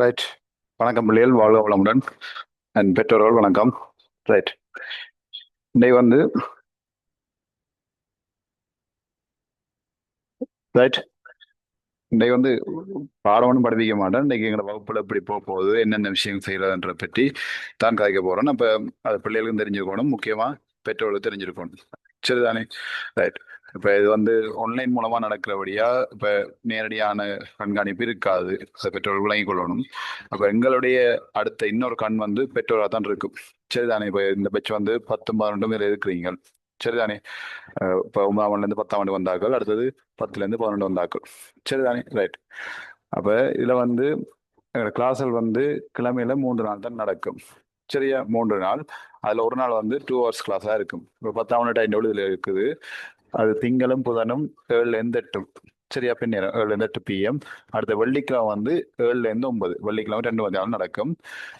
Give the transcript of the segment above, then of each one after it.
Right. வணக்கம் பிள்ளைகள், வாழ்க வளமுடன். அண்ட் பெற்றோர்கள் வணக்கம். ரைட். இன்னைக்கு வந்து ரைட் இன்னைக்கு வந்து பாடம் ஒன்றும் படிப்பிக்க மாட்டேன். இன்னைக்கு எங்களோட வகுப்புல எப்படி போக போகுது, என்னென்ன விஷயம் செய்யறதுன்ற பற்றி தான் கதைக்க போறோம். அப்ப அது பிள்ளைகளுக்கும் தெரிஞ்சுக்கணும், முக்கியமா பெற்றோர்களுக்கு தெரிஞ்சிருக்கணும். சரிதானே? ரைட். இப்ப இது வந்து ஆன்லைன் மூலமா நடக்கிறபடியா இப்ப நேரடியான கண்காணிப்பு இருக்காது. அதை பெற்றோர்கள் விளங்கிக் கொள்ளணும். அப்ப எங்களுடைய அடுத்த இன்னொரு கண் வந்து பெற்றோராக தான் இருக்கும். சரிதானே? இப்ப இந்த பெட்ச் வந்து 10 12 பேர் இருக்கிறீங்க. சரிதானே? இப்போ 9ஆம் ஆண்டுலேருந்து 10ஆம் ஆண்டு வந்தாக்கள், அடுத்தது 10லேருந்து 11 வந்தாக்கள். சரிதானே? ரைட். அப்ப இதுல வந்து கிளாஸ்கள் வந்து கிழமையில 3 நாள் தான் நடக்கும். சரியா? 3 நாள். அதுல ஒரு நாள் வந்து 2 ஹவர்ஸ் கிளாஸா இருக்கும். இப்போ 10ஆம் ஆண்டு டைம் டேபிள் இதுல இருக்குது. அது திங்களும் புதனும் 7லேருந்து 8. சரியா? பின்னேரம் 7லேருந்து 8 PM. அடுத்த வெள்ளிக்கிழமை வந்து 7லேருந்து 9. வெள்ளிக்கிழமை 2 மணி நேரம் நடக்கும்.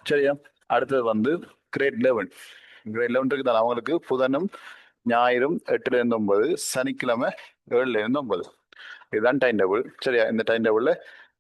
சரியா? அடுத்தது வந்து கிரேட் 11. கிரேட் 11 இருக்குதானே, அவங்களுக்கு புதனும் ஞாயிறும் 8லேருந்து 9, சனிக்கிழமை 7லேருந்து 9. இதுதான் டைம் டேபிள். சரியா? இந்த டைம் டேபிள்ல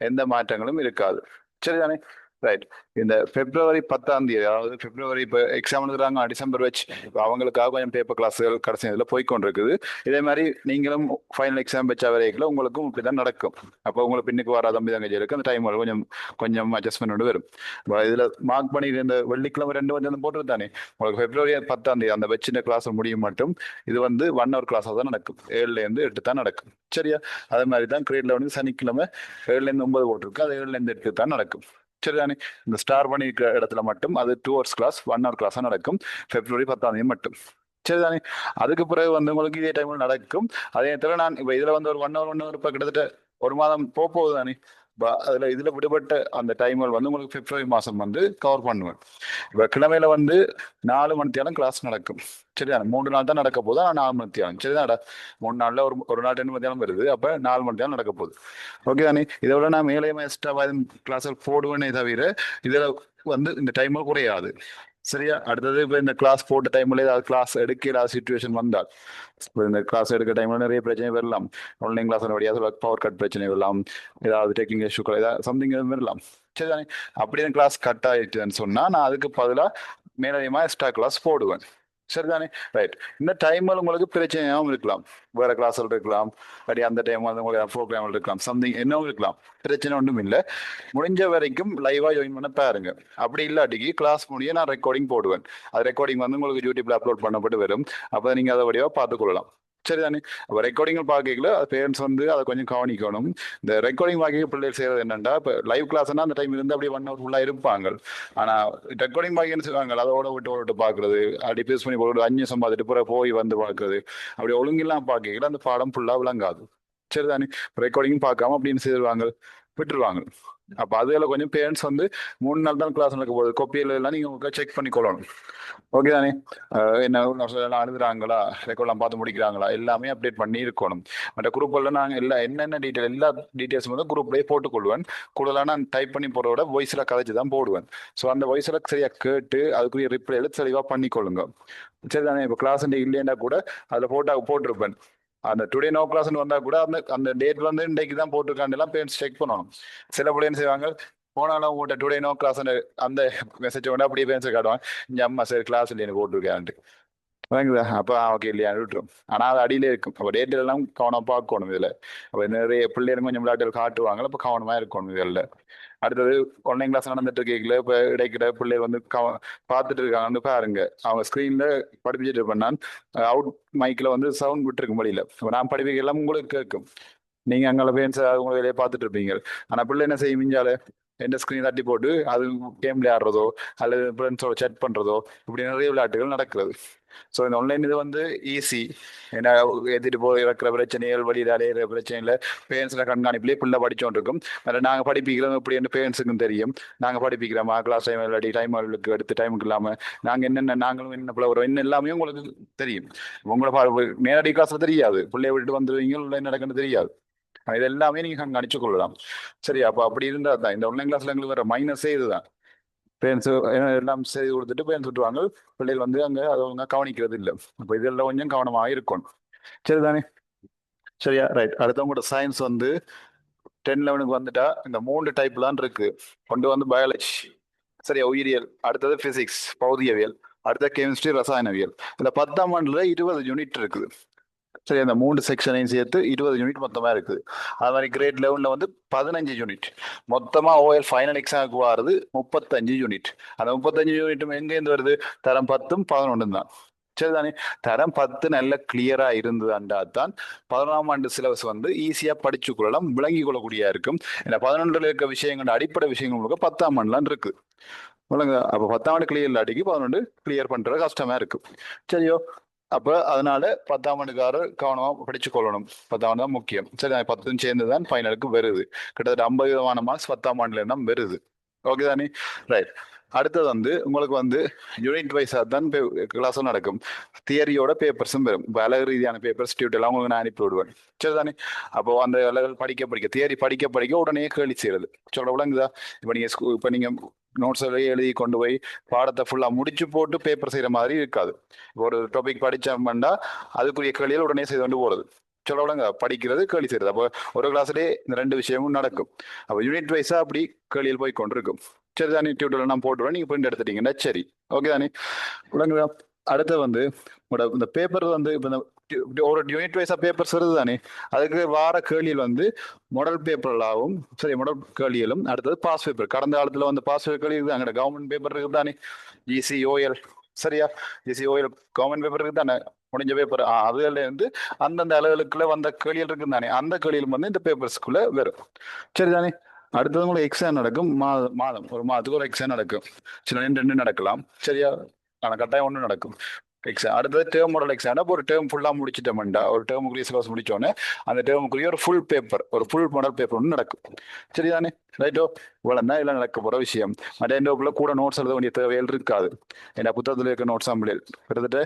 எந்த மாற்றங்களும் இருக்காது. சரிதானே? ரைட். இந்த பிப்ரவரி 10ஆம் தேதி, அதாவது பிப்ரவரி இப்போ எக்ஸாம் எழுதுறாங்க டிசம்பர் வச்சு, இப்போ அவங்களுக்காக கொஞ்சம் பேப்பர் கிளாஸுகள் கடைசி இதில் போய்க்கொண்டிருக்குது. இதே மாதிரி நீங்களும் ஃபைனல் எக்ஸாம் வச்ச வரைக்கும் உங்களுக்கும் இப்படி தான் நடக்கும். அப்போ உங்களுக்கு பின்னுக்கு வர தம்பி தங்கச்சிகளுக்கு அந்த டைம் கொஞ்சம் கொஞ்சம் அட்ஜஸ்ட்மெண்ட் வரும். இப்போ இதில் மார்க் பண்ணி இந்த வெள்ளிக்கிழமை 2 வந்து போட்டு தானே உங்களுக்கு பிப்ரவரி 10ஆம் தேதி அந்த வச்சிருந்த கிளாஸ் முடியும் மட்டும். இது வந்து 1 ஹவர் கிளாஸாக தான் நடக்கும். 7லேருந்து 8 தான் நடக்கும். சரியா? அதே மாதிரி தான் கிரேட்ல வந்து சனிக்கிழமை 7லேருந்து 9 போட்டிருக்கு, அது 7லேருந்து 8 தான் நடக்கும். சரிதானே? இந்த ஸ்டார் பண்ணி இருக்கிற இடத்துல மட்டும் அது 2 ஹவர்ஸ் கிளாஸ் 1 ஹவர் கிளாஸா நடக்கும். பிப்ரவரி 10ஆம் தேதி மட்டும். சரிதானே? அதுக்கு பிறகு வந்து உங்களுக்கு இதே டைம்ல நடக்கும். அதே நேரத்தில் நான் இப்போ இதுல வந்து ஒரு 1 ஹவர் இப்போ கிட்டத்தட்ட ஒரு மாதம் போகுது தானே. அதுல இதுல விடுபட்ட அந்த டைம்கள் வந்து உங்களுக்கு பிப்ரவரி மாசம் வந்து கவர் பண்ணுவேன். இப்ப கிழமையில வந்து 4 மணி நேரம் கிளாஸ் நடக்கும். சரிதானே? 3 நாள் தான் நடக்க போகுது, ஆனால் 4 மணி நேரம். சரிதானடா? 3 நாள்ல ஒரு நாள் 2 மணி நேரம் வருது, அப்ப 4 மணி நேரம் நடக்க போகுது. ஓகே தானே? இதை விட நான் மேலே எக்ஸ்ட்ரா கிளாஸில் போடுவேனே தவிர இதுல வந்து இந்த டைம் குறையாது. சரியா? அடுத்தது இப்போ இந்த கிளாஸ் போட்ட டைம்ல ஏதாவது கிளாஸ் எடுக்க ஏதாவது சுச்சுவேஷன் வந்தால், இப்போ இந்த கிளாஸ் எடுக்க டைம்ல நிறைய பிரச்சனை வரலாம். ஆன்லைன் கிளாஸ் வழியாக பவர் கட் பிரச்சனை வரலாம், ஏதாவது டெக்கிங் இஷ்யூக்கள் ஏதாவது சம்திங் வரலாம். சரிதானே? அப்படியே கிளாஸ் கட் ஆயிடுச்சுன்னு சொன்னா நான் அதுக்கு பதிலாக மேலதிகமா எக்ஸ்ட்ரா கிளாஸ் போடுவேன். சரிதானே? ரைட். இந்த டைம்ல உங்களுக்கு பிரச்சனையாகவும் இருக்கலாம். வேற கிளாஸ்ல இருக்கலாம், அப்படி அந்த டைம் வந்து உங்களுக்கு ப்ரோக்ராம் இருக்கலாம், சம்திங் என்னவும் இருக்கலாம். பிரச்சனை ஒன்றும் இல்லை. முடிஞ்ச வரைக்கும் லைவா ஜாயின் பண்ண பாருங்க. அப்படி இல்லாட்டிக்கு கிளாஸ் முடிய நான் ரெக்கார்டிங் போடுவேன். அது ரெக்கார்டிங் வந்து உங்களுக்கு யூடியூப்ல அப்லோட் பண்ணப்பட்டு வரும். அப்போ நீங்க அதை வழியாக பார்த்துக்கொள்ளலாம். சரிதானே? அப்போ ரெக்கார்டிங் பார்க்கல பேரண்ட்ஸ் வந்து அதை கொஞ்சம் கவனிக்கணும். இந்த ரெக்கார்டிங் பார்க்க பிள்ளைகள் செய்யறது என்னன்னா, இப்போ லைவ் கிளாஸ்னா அந்த டைம் இருந்து அப்படியே 1 ஹவர் ஃபுல்லா இருப்பாங்க. ஆனா ரெக்கார்டிங் பார்க்க என்ன செய்வாங்க, அதோட விட்டு விட்டு பாக்குறது, அப்படி பேஸ் பண்ணி போட்டு 5 நிமிஷம் பார்த்துட்டு பிறகு போய் வந்து பாக்குறது. அப்படி ஒழுங்கெல்லாம் பார்க்கல அந்த பாடம் ஃபுல்லா விளங்காது. சரிதானே? ரெக்கார்டிங் பார்க்காம அப்படின்னு செய்வாங்க, விட்டுருவாங்க. அப்ப அதுல கொஞ்சம் பேரண்ட்ஸ் வந்து 3 நாள் தான் கிளாஸ் நடக்க போகுது, கொப்பியில எல்லாம் நீங்க செக் பண்ணி கொள்ளணும். ஓகே தானே? என்ன எல்லாம் அழுதுறாங்களா, ரெக்கார்ட்லாம் பார்த்து முடிக்கிறாங்களா, எல்லாமே அப்டேட் பண்ணி இருக்கணும். மற்ற குரூப்ல நாங்கள் என்னென்ன டீட்டெயில் எல்லா டீட்டெயில்ஸ் வந்து குரூப்லேயே போட்டுக்கொள்வேன். கூடுதலாக நான் டைப் பண்ணி போடுறத வாய்ஸில் கதைச்சு தான் போடுவேன். ஸோ அந்த வாய்ஸில் சரியா கேட்டு அதுக்குரிய ரிப்ளை எழுத்து தெளிவாக பண்ணிக்கொள்ளுங்க. சரிதானே? இப்போ கிளாஸ் இல்லைன்னா கூட அதில் போட்டிருப்பேன். அந்த டுடே நோ கிளாஸ் வந்தா கூட அந்த அந்த டேட் வந்து இன்றைக்கு தான் போட்டிருக்காண்டு எல்லாம் பேரண்ட்ஸ் செக் பண்ணணும். சில பிள்ளை என்ன செய்வாங்க, போனாலும் உங்கள்கிட்ட டுடே நோ கிளாஸ் அந்த மெசேஜ் வந்து அப்படியே பேரண்ட்ஸ் காட்டுவாங்க, இங்க அம்மா சரி கிளாஸ் இல்லைன்னு போட்டிருக்கேன்ட்டு. வாங்குதா? அப்ப ஓகே இல்லையா விட்டுரும். ஆனா அது அடியிலே இருக்கும். அப்ப டேட்ல எல்லாம் கவனம் பார்க்கணும் இதுல. அப்ப நிறைய பிள்ளைங்க கொஞ்சம் விளையாட்டுகள் காட்டுவாங்க, அப்ப கவனமா இருக்கணும் இதுல. அடுத்தது ஆன்லைன் கிளாஸ் நடந்துட்டு இருக்கீங்களா, இப்ப இடைக்கிட்ட பிள்ளைகள் வந்து பார்த்துட்டு இருக்காங்கன்னு பாருங்க. அவங்க ஸ்கிரீன்ல படிப்பிச்சுட்டு இருப்பேன் நான். அவுட் மைக்ல வந்து சவுண்ட் விட்டுருக்கும் வழியில. இப்ப நான் படிப்பிக்க எல்லாம் உங்களுக்கு கேட்கும். நீங்க அங்கே பேரண்ட்ஸ் உங்க வேலையை பார்த்துட்டு இருப்பீங்க. ஆனா பிள்ளை என்ன செய்யும், மிஞ்சால எந்த ஸ்கிரீன் தட்டி போட்டு அது கேம் விளையாடுறதோ அல்லது ஃப்ரெண்ட்ஸோட chat பண்றதோ, இப்படி நிறைய விளையாட்டுகள் நடக்கிறது. ஸோ இந்த ஆன்லைன் இது வந்து ஈஸி. ஏன்னா ஏற்றிட்டு போய் இறக்குற பிரச்சனைகள், வழியில் அடையிற பிரச்சனைகள் பேரண்ட்ஸில் கண்காணிப்புலேயே பிள்ளை படிச்சோன்னு இருக்கும். அதில் நாங்கள் படிப்பிக்கிறோம் இப்படின்னு பேரண்ட்ஸுக்கும் தெரியும். நாங்கள் படிப்பிக்கிறோமா, கிளாஸ் டைம் இல்லாட்டி டைம் எடுத்து டைமுக்கு இல்லாமல் நாங்கள் என்னென்ன நாங்களும் என்ன பிள்ளை வரோம் என்ன எல்லாமே உங்களுக்கு தெரியும். உங்களை நேரடி கிளாஸில் தெரியாது, பிள்ளைய விட்டுட்டு வந்துடுவீங்க, உள்ள என்ன நடக்குன்னு தெரியாது. இது எல்லாமே நீங்க கணிச்சு கொள்ளலாம். சரி, அப்ப அப்படி இருந்தா தான் இந்த ஆன்லைன் கிளாஸ்ல எங்களுக்கு வர மைனஸே இதுதான். பேரண்ட்ஸ் எல்லாம் செய்து கொடுத்துட்டு பேரண்ட்ஸ் விட்டுருவாங்க. பிள்ளைகள் வந்து அங்க அதை ஒழுங்கா கவனிக்கிறது இல்லை. அப்ப இதெல்லாம் கொஞ்சம் கவனமாக இருக்கணும். சரிதானே? சரியா? ரைட். அடுத்தவங்களோட சயின்ஸ் வந்து 10 11க்கு வந்துட்டா இந்த 3 டைப்ல தான் இருக்கு. கொண்டு வந்து பயாலஜி, சரியா, உயிரியல், அடுத்தது பிசிக்ஸ் பௌதியவியல், அடுத்த கெமிஸ்ட்ரி ரசாயனவியல். இதுல 10ஆம் ஆண்டுல 20 யூனிட் இருக்குது. சரி, அந்த 3 செக்ஷனையும் சேர்த்து 20 யூனிட் மொத்தமா இருக்குது. அது மாதிரி கிரேட் லெவல்ல வந்து 15 யூனிட். மொத்தமா ஓஎல் ஃபைனல் எக்ஸாமுக்கு வருது 35 யூனிட். அந்த 35 யூனிட்டும் எங்கேருந்து வருது? தரம் 10ம் 11ம் தான். சரிதானே? தரம் 10 நல்ல கிளியரா இருந்ததுண்டா தான் 11ஆம் ஆண்டு சிலபஸ் வந்து ஈஸியா படிச்சு கொள்ளலாம், விளங்கி கொள்ளக்கூடியா இருக்கும். ஏன்னா 11ல இருக்க விஷயங்கள் அடிப்படை விஷயங்கள் உங்களுக்கு 10ஆம் ஆண்டுலாம் இருக்கு. விளங்குதா? அப்ப 10ஆம் ஆண்டு கிளியர் இல்லாட்டிக்கு 11 கிளியர் பண்றது கஷ்டமா இருக்கு. சரியோ? அப்ப அதனால 10ஆம் ஆண்டுக்காரர் கவனமா படிச்சு கொள்ளணும். 10ஆம் தான் முக்கியம். சரி, 10ம் சேர்ந்துதான் ஃபைனலுக்கு வருது. கிட்டத்தட்ட 50 விதமான மார்க்ஸ் 10ஆம் ஆண்டுல இருந்தா வருது. ஓகே தானே? ரைட். அடுத்தது வந்து உங்களுக்கு வந்து யூனிட் வைஸா தான் கிளாஸும் நடக்கும். தியரியோட பேப்பர்ஸும் வரும். இப்போ அழகு ரீதியான பேப்பர்ஸ் டியூட் எல்லாம் உங்களுக்கு நான் அனுப்பி விடுவேன். சரிதானே? அப்போ அந்த அழகு படிக்க தியரி படிக்க உடனே கேள்வி செய்யறது. சொல்ல விளங்குதா? இப்போ நீங்க நோட்ஸ் எழுதி கொண்டு போய் பாடத்தை ஃபுல்லா முடிச்சு போட்டு பேப்பர் செய்யற மாதிரி இருக்காது. ஒரு டாபிக் படிச்சோம்னா அதுக்குரிய கேள்விகள் உடனே செய்து கொண்டு போறது. சொல்ல விளங்க, படிக்கிறது கேள்வி செய்யறது. அப்போ ஒரு கிளாஸ்லேயே இந்த 2 விஷயமும் நடக்கும். அப்போ யூனிட் வைஸா அப்படி கேள்வியில் போய் கொண்டிருக்கும். சரி தானே? டியூட்டர்ல நான் போட்டுருவேன், நீங்க பிரிண்ட் எடுத்துட்டீங்கன்னா சரி. ஓகே தானே? விளங்குதா? அடுத்து வந்து இந்த பேப்பர் வந்து இப்போ ஒரு யூனிட் வைஸா பேப்பர்ஸ் வருது தானே, அதுக்கு வார கேள்வியில் வந்து மாடல் பேப்பர்களாகவும், சரி, மாடல் கேள்விகளும், அடுத்தது பாஸ் பேப்பர். கடந்த காலத்துல வந்து பாஸ் பேப்பர் கேள்வி இருக்குது, அங்கே கவர்மெண்ட் பேப்பர் இருக்குது தானே, ஜிசிஓஎல். சரியா? ஜிசிஓஎல் கவர்மெண்ட் பேப்பர் இருக்குது தானே, முடிஞ்ச பேப்பர். அதுல இருந்து அந்தந்த அளவுக்குள்ள வந்த கேள்விகள் இருக்கு தானே, அந்த கேள்விகள் வந்து இந்த பேப்பர்ஸ்க்குள்ள வரும். சரிதானே? அடுத்தது உங்களுக்கு எக்ஸாம் நடக்கும். மாதம் ஒரு மாதத்துக்கு ஒரு எக்ஸாம் நடக்கும். சில நேரம் 2 நடக்கலாம். சரியா? ஆனா கட்டாயம் 1 நடக்கும் எக்ஸாம். அடுத்தது டேர்ம் மாடல் எக்ஸாம். ஒரு டேர்ம் ஃபுல்லா முடிச்சிட்டோம்டா, ஒரு டேர்முக்குரிய சிலபஸ் முடிச்சோன்னே அந்த டேர்முக்குரிய ஒரு ஃபுல் பேப்பர், ஒரு ஃபுல் மாடல் பேப்பர் ஒன்று நடக்கும். சரிதானே? ரைட்டோ? இவ்வளவு தான் இதெல்லாம் நடக்க போற விஷயம். மற்ற எண்டோக்குள்ள கூட நோட்ஸ் எழுத வேண்டிய தேவைகள் இருக்காது. ஏன்னா புத்தகத்தில் இருக்க நோட்ஸ் ஆம்பிள் கிட்டத்தட்ட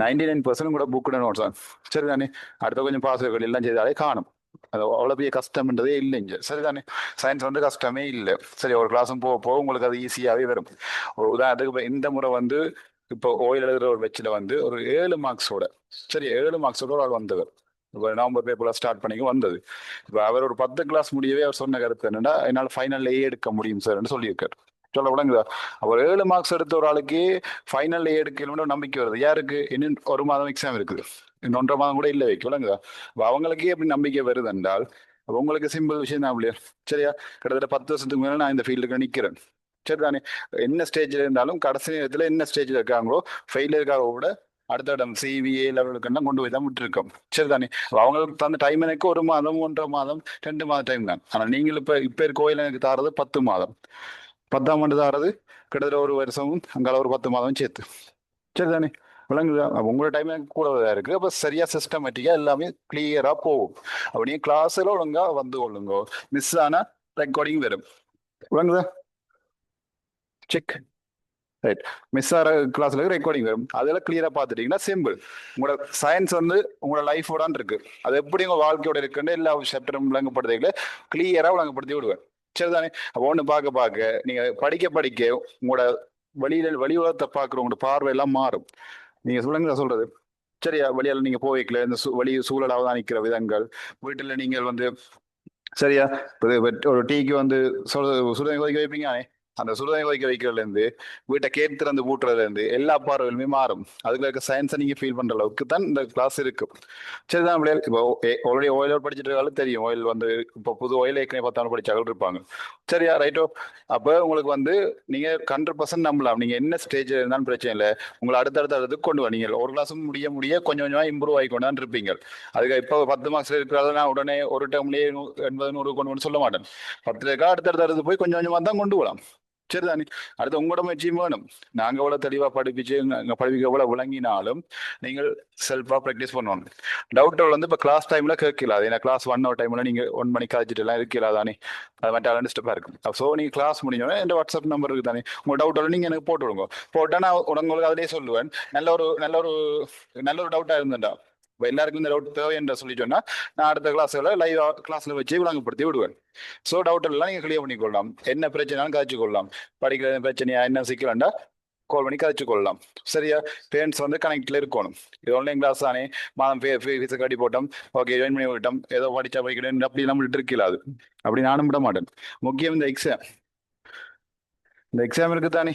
99% கூட புக்கோட நோட்ஸ் தான். சரிதானே? அடுத்த கொஞ்சம் பாசுகள் எல்லாம் செய்தாலே காணும். அது அவ்வளோ பெரிய கஷ்டம்ன்றதே இல்லை இங்க. சரிதானே? சயின்ஸ் வந்து கஷ்டமே இல்லை. சரி, ஒரு கிளாஸும் போக உங்களுக்கு அது ஈஸியாகவே வரும். ஒரு உதாரணத்துக்கு இப்போ இந்த முறை வந்து இப்போ ஓயில் எழுதுற ஒரு வெச்சில் வந்து ஒரு 7 மார்க்ஸோட, சரி, 7 மார்க்ஸோட ஒரு ஆள் வந்தவர். இப்போ நவம்பர் பேப்பர்ல ஸ்டார்ட் பண்ணி வந்தது. இப்போ அவர் ஒரு 10 கிளாஸ் முடியவே அவர் சொன்ன கருத்து என்னன்னா, என்னால் ஃபைனல்ல எடுக்க முடியும் சார்ன்னு சொல்லியிருக்காரு. சொல்ல விளங்குதா? அவர் 7 மார்க்ஸ் எடுத்த ஒரு ஆளுக்கு ஃபைனல்ல எடுக்கணும்னு நம்பிக்கை வருது. யாருக்கு? இன்னும் ஒரு மாதம் எக்ஸாம் இருக்குது, இன்னும் 1.5 மாதம் கூட இல்லை வைக்க விளங்குதா? அவங்களுக்கே எப்படி நம்பிக்கை வருது என்றால், உங்களுக்கு சிம்பிள் விஷயம் தான் அப்படியே. சரியா? கிட்டத்தட்ட 10 வருஷத்துக்கு மேலே நான் இந்த ஃபீல்டுக்கு நிற்கிறேன். சரிதானே? என்ன ஸ்டேஜ்ல இருந்தாலும் கடைசி நேரத்தில் என்ன ஸ்டேஜ்ல இருக்காங்களோ, ஃபெயில் இருக்காக கூட அடுத்த இடம் சிவிஏ லெவலுக்கு கொண்டு போய் தான் விட்டுருக்கோம். சரிதானே? அவங்களுக்கு தந்த டைம் எனக்கு 1 மாதம், 1.5 மாதம், 2 மாதம் டைம் தான். ஆனால் நீங்கள் இப்ப இருக்க கோயில் எனக்கு தாரது 10 மாதம். 10ஆம் ஆண்டு தாரது கிட்டத்தட்ட 1 வருஷமும் அங்கால ஒரு 10 மாதம் சேர்த்து. சரிதானே? விளங்குதா? உங்களோட டைம் எனக்கு கூட இருக்கு. அப்ப சரியா சிஸ்டமேட்டிக்கா எல்லாமே கிளியரா போகும். அப்ப நீங்க கிளாஸ்ல ஒழுங்கா வந்து கொள்ளுங்க. மிஸ் ஆனா ரெக்கார்டிங் வரும். விளங்குதா? செக். ரைட். மிஸ் ஆகிற கிளாஸ்ல ரெக்கார்டிங் வரும். அதெல்லாம் கிளியரா பார்த்துட்டீங்கன்னா சிம்பிள். உங்களோட சயின்ஸ் வந்து உங்களோட லைஃபோட இருக்கு. அது எப்படி உங்க வாழ்க்கையோட இருக்குன்னு எல்லா சாப்டரும் விளங்கப்படுத்திக்கல கிளியரா விளங்கப்படுத்தி விடுவேன். சரிதானே? அப்போ ஒன்று பார்க்க நீங்க படிக்க உங்களோட வெளி உலகத்தை பார்க்குற உங்களோட பார்வை எல்லாம் மாறும். நீங்க சொல்லுங்க சொல்றது. சரியா? வெளியால நீங்க போய்க்கல இந்த வெளி சூழல் அவதானிக்கிற விதங்கள், வீட்டுல நீங்கள் வந்து, சரியா, ஒரு டீக்கு வந்து சுடுதண்ணி கொதிக்க வைப்பீங்க. அந்த சுடுதண்ணி கொதிக்க வைக்கிறதுல இருந்து வீட்டை கேட்டு திறந்து பூட்டுறதுல இருந்து எல்லா பார்வையுமே மாறும். அதுல இருக்க சயின்ஸை நீங்க ஃபீல் பண்ற அளவுக்கு தான் இந்த கிளாஸ் இருக்கு. சரிதான் பிள்ளைகள்? இப்போ ஆல்ரெடி ஓயில் படிச்சுட்டு இருக்காலும் தெரியும். ஓயில் வந்து இப்போ புது ஓயில் ஏற்கனவே 10 படிச்சாலும் இருப்பாங்க. சரியா? ரைட்டோ? அப்போ உங்களுக்கு வந்து நீங்க 100% நம்பலாம். நீங்க என்ன ஸ்டேஜ் இருந்தாலும் பிரச்சனை இல்லை. உங்களை அடுத்தடுத்து கொண்டு வா. நீங்க ஒரு கிளாஸும் முடிய கொஞ்சம் கொஞ்சமா இம்ப்ரூவ் ஆகி கொண்டாந்து இருப்பீங்க. அதுக்கு இப்போ 10 மார்க்ஸ் இருக்கிறத நான் உடனே ஒரு டேர்ம்லயே 80 100 கொண்டு வந்து சொல்ல மாட்டேன். 10 அடுத்தடுத்து போய் கொஞ்சம் கொஞ்சமா தான் கொண்டு வரலாம். சரிதானே? அடுத்து உங்களோட முயற்சியும் வேணும். நாங்க எவ்வளவு தெளிவா படிப்பிச்சு படிப்பிக்க எவ்வளவு விளங்கினாலும் நீங்கள் செல்ஃபா ப்ராக்டிஸ் பண்ணணும். டவுட்டர் வந்து இப்போ கிளாஸ் டைம்ல கேட்கலாது. ஏன்னா கிளாஸ் 1 டைம்ல நீங்க 1 மணி காய்ச்சிட்டு எல்லாம் இருக்கலாதானே, அது மட்டும் அலர்ட் ஸ்டெப்பா இருக்கும். ஸோ நீங்க கிளாஸ் முடிஞ்சோடனே என் வாட்ஸ்அப் நம்பர் இருக்கு தானே, உங்க டவுட்டோட நீங்க எனக்கு போட்டு விடுங்க. போட்டா நான் உங்களுக்கு அதிலே சொல்லுவேன். நல்ல ஒரு டவுட்டா இருந்தேன்டா, இப்போ எல்லாருக்கும் இந்த டவுட் தேவை என்று சொல்லி சொன்னா நான் அடுத்த கிளாஸ்ல லைவ் கிளாஸ்ல வச்சு விளங்கப்படுத்தி விடுவேன். ஸோ டவுட் எல்லாம் நீங்க கிளியர் பண்ணிக்கொள்ளலாம். என்ன பிரச்சனைனாலும் காய்ச்சி கொள்ளலாம். படிக்கிற பிரச்சனையா என்ன சிக்கலாண்டா கால் பண்ணி கதைச்சு கொள்ளலாம். சரியா? பேரண்ட்ஸ் வந்து கனெக்ட்ல இருக்கணும். இது ஆன்லைன் கிளாஸ் தானே, மாதம் ஃபீஸை கட்டி போட்டோம், ஓகே ஜாயின் பண்ணி விட்டோம், ஏதோ படிச்சா படிக்கணும் அப்படி நம்மள்ட்ட இருக்கல. அது அப்படி நானும் விட மாட்டேன். முக்கியம் இந்த எக்ஸாம் இருக்கு தானே,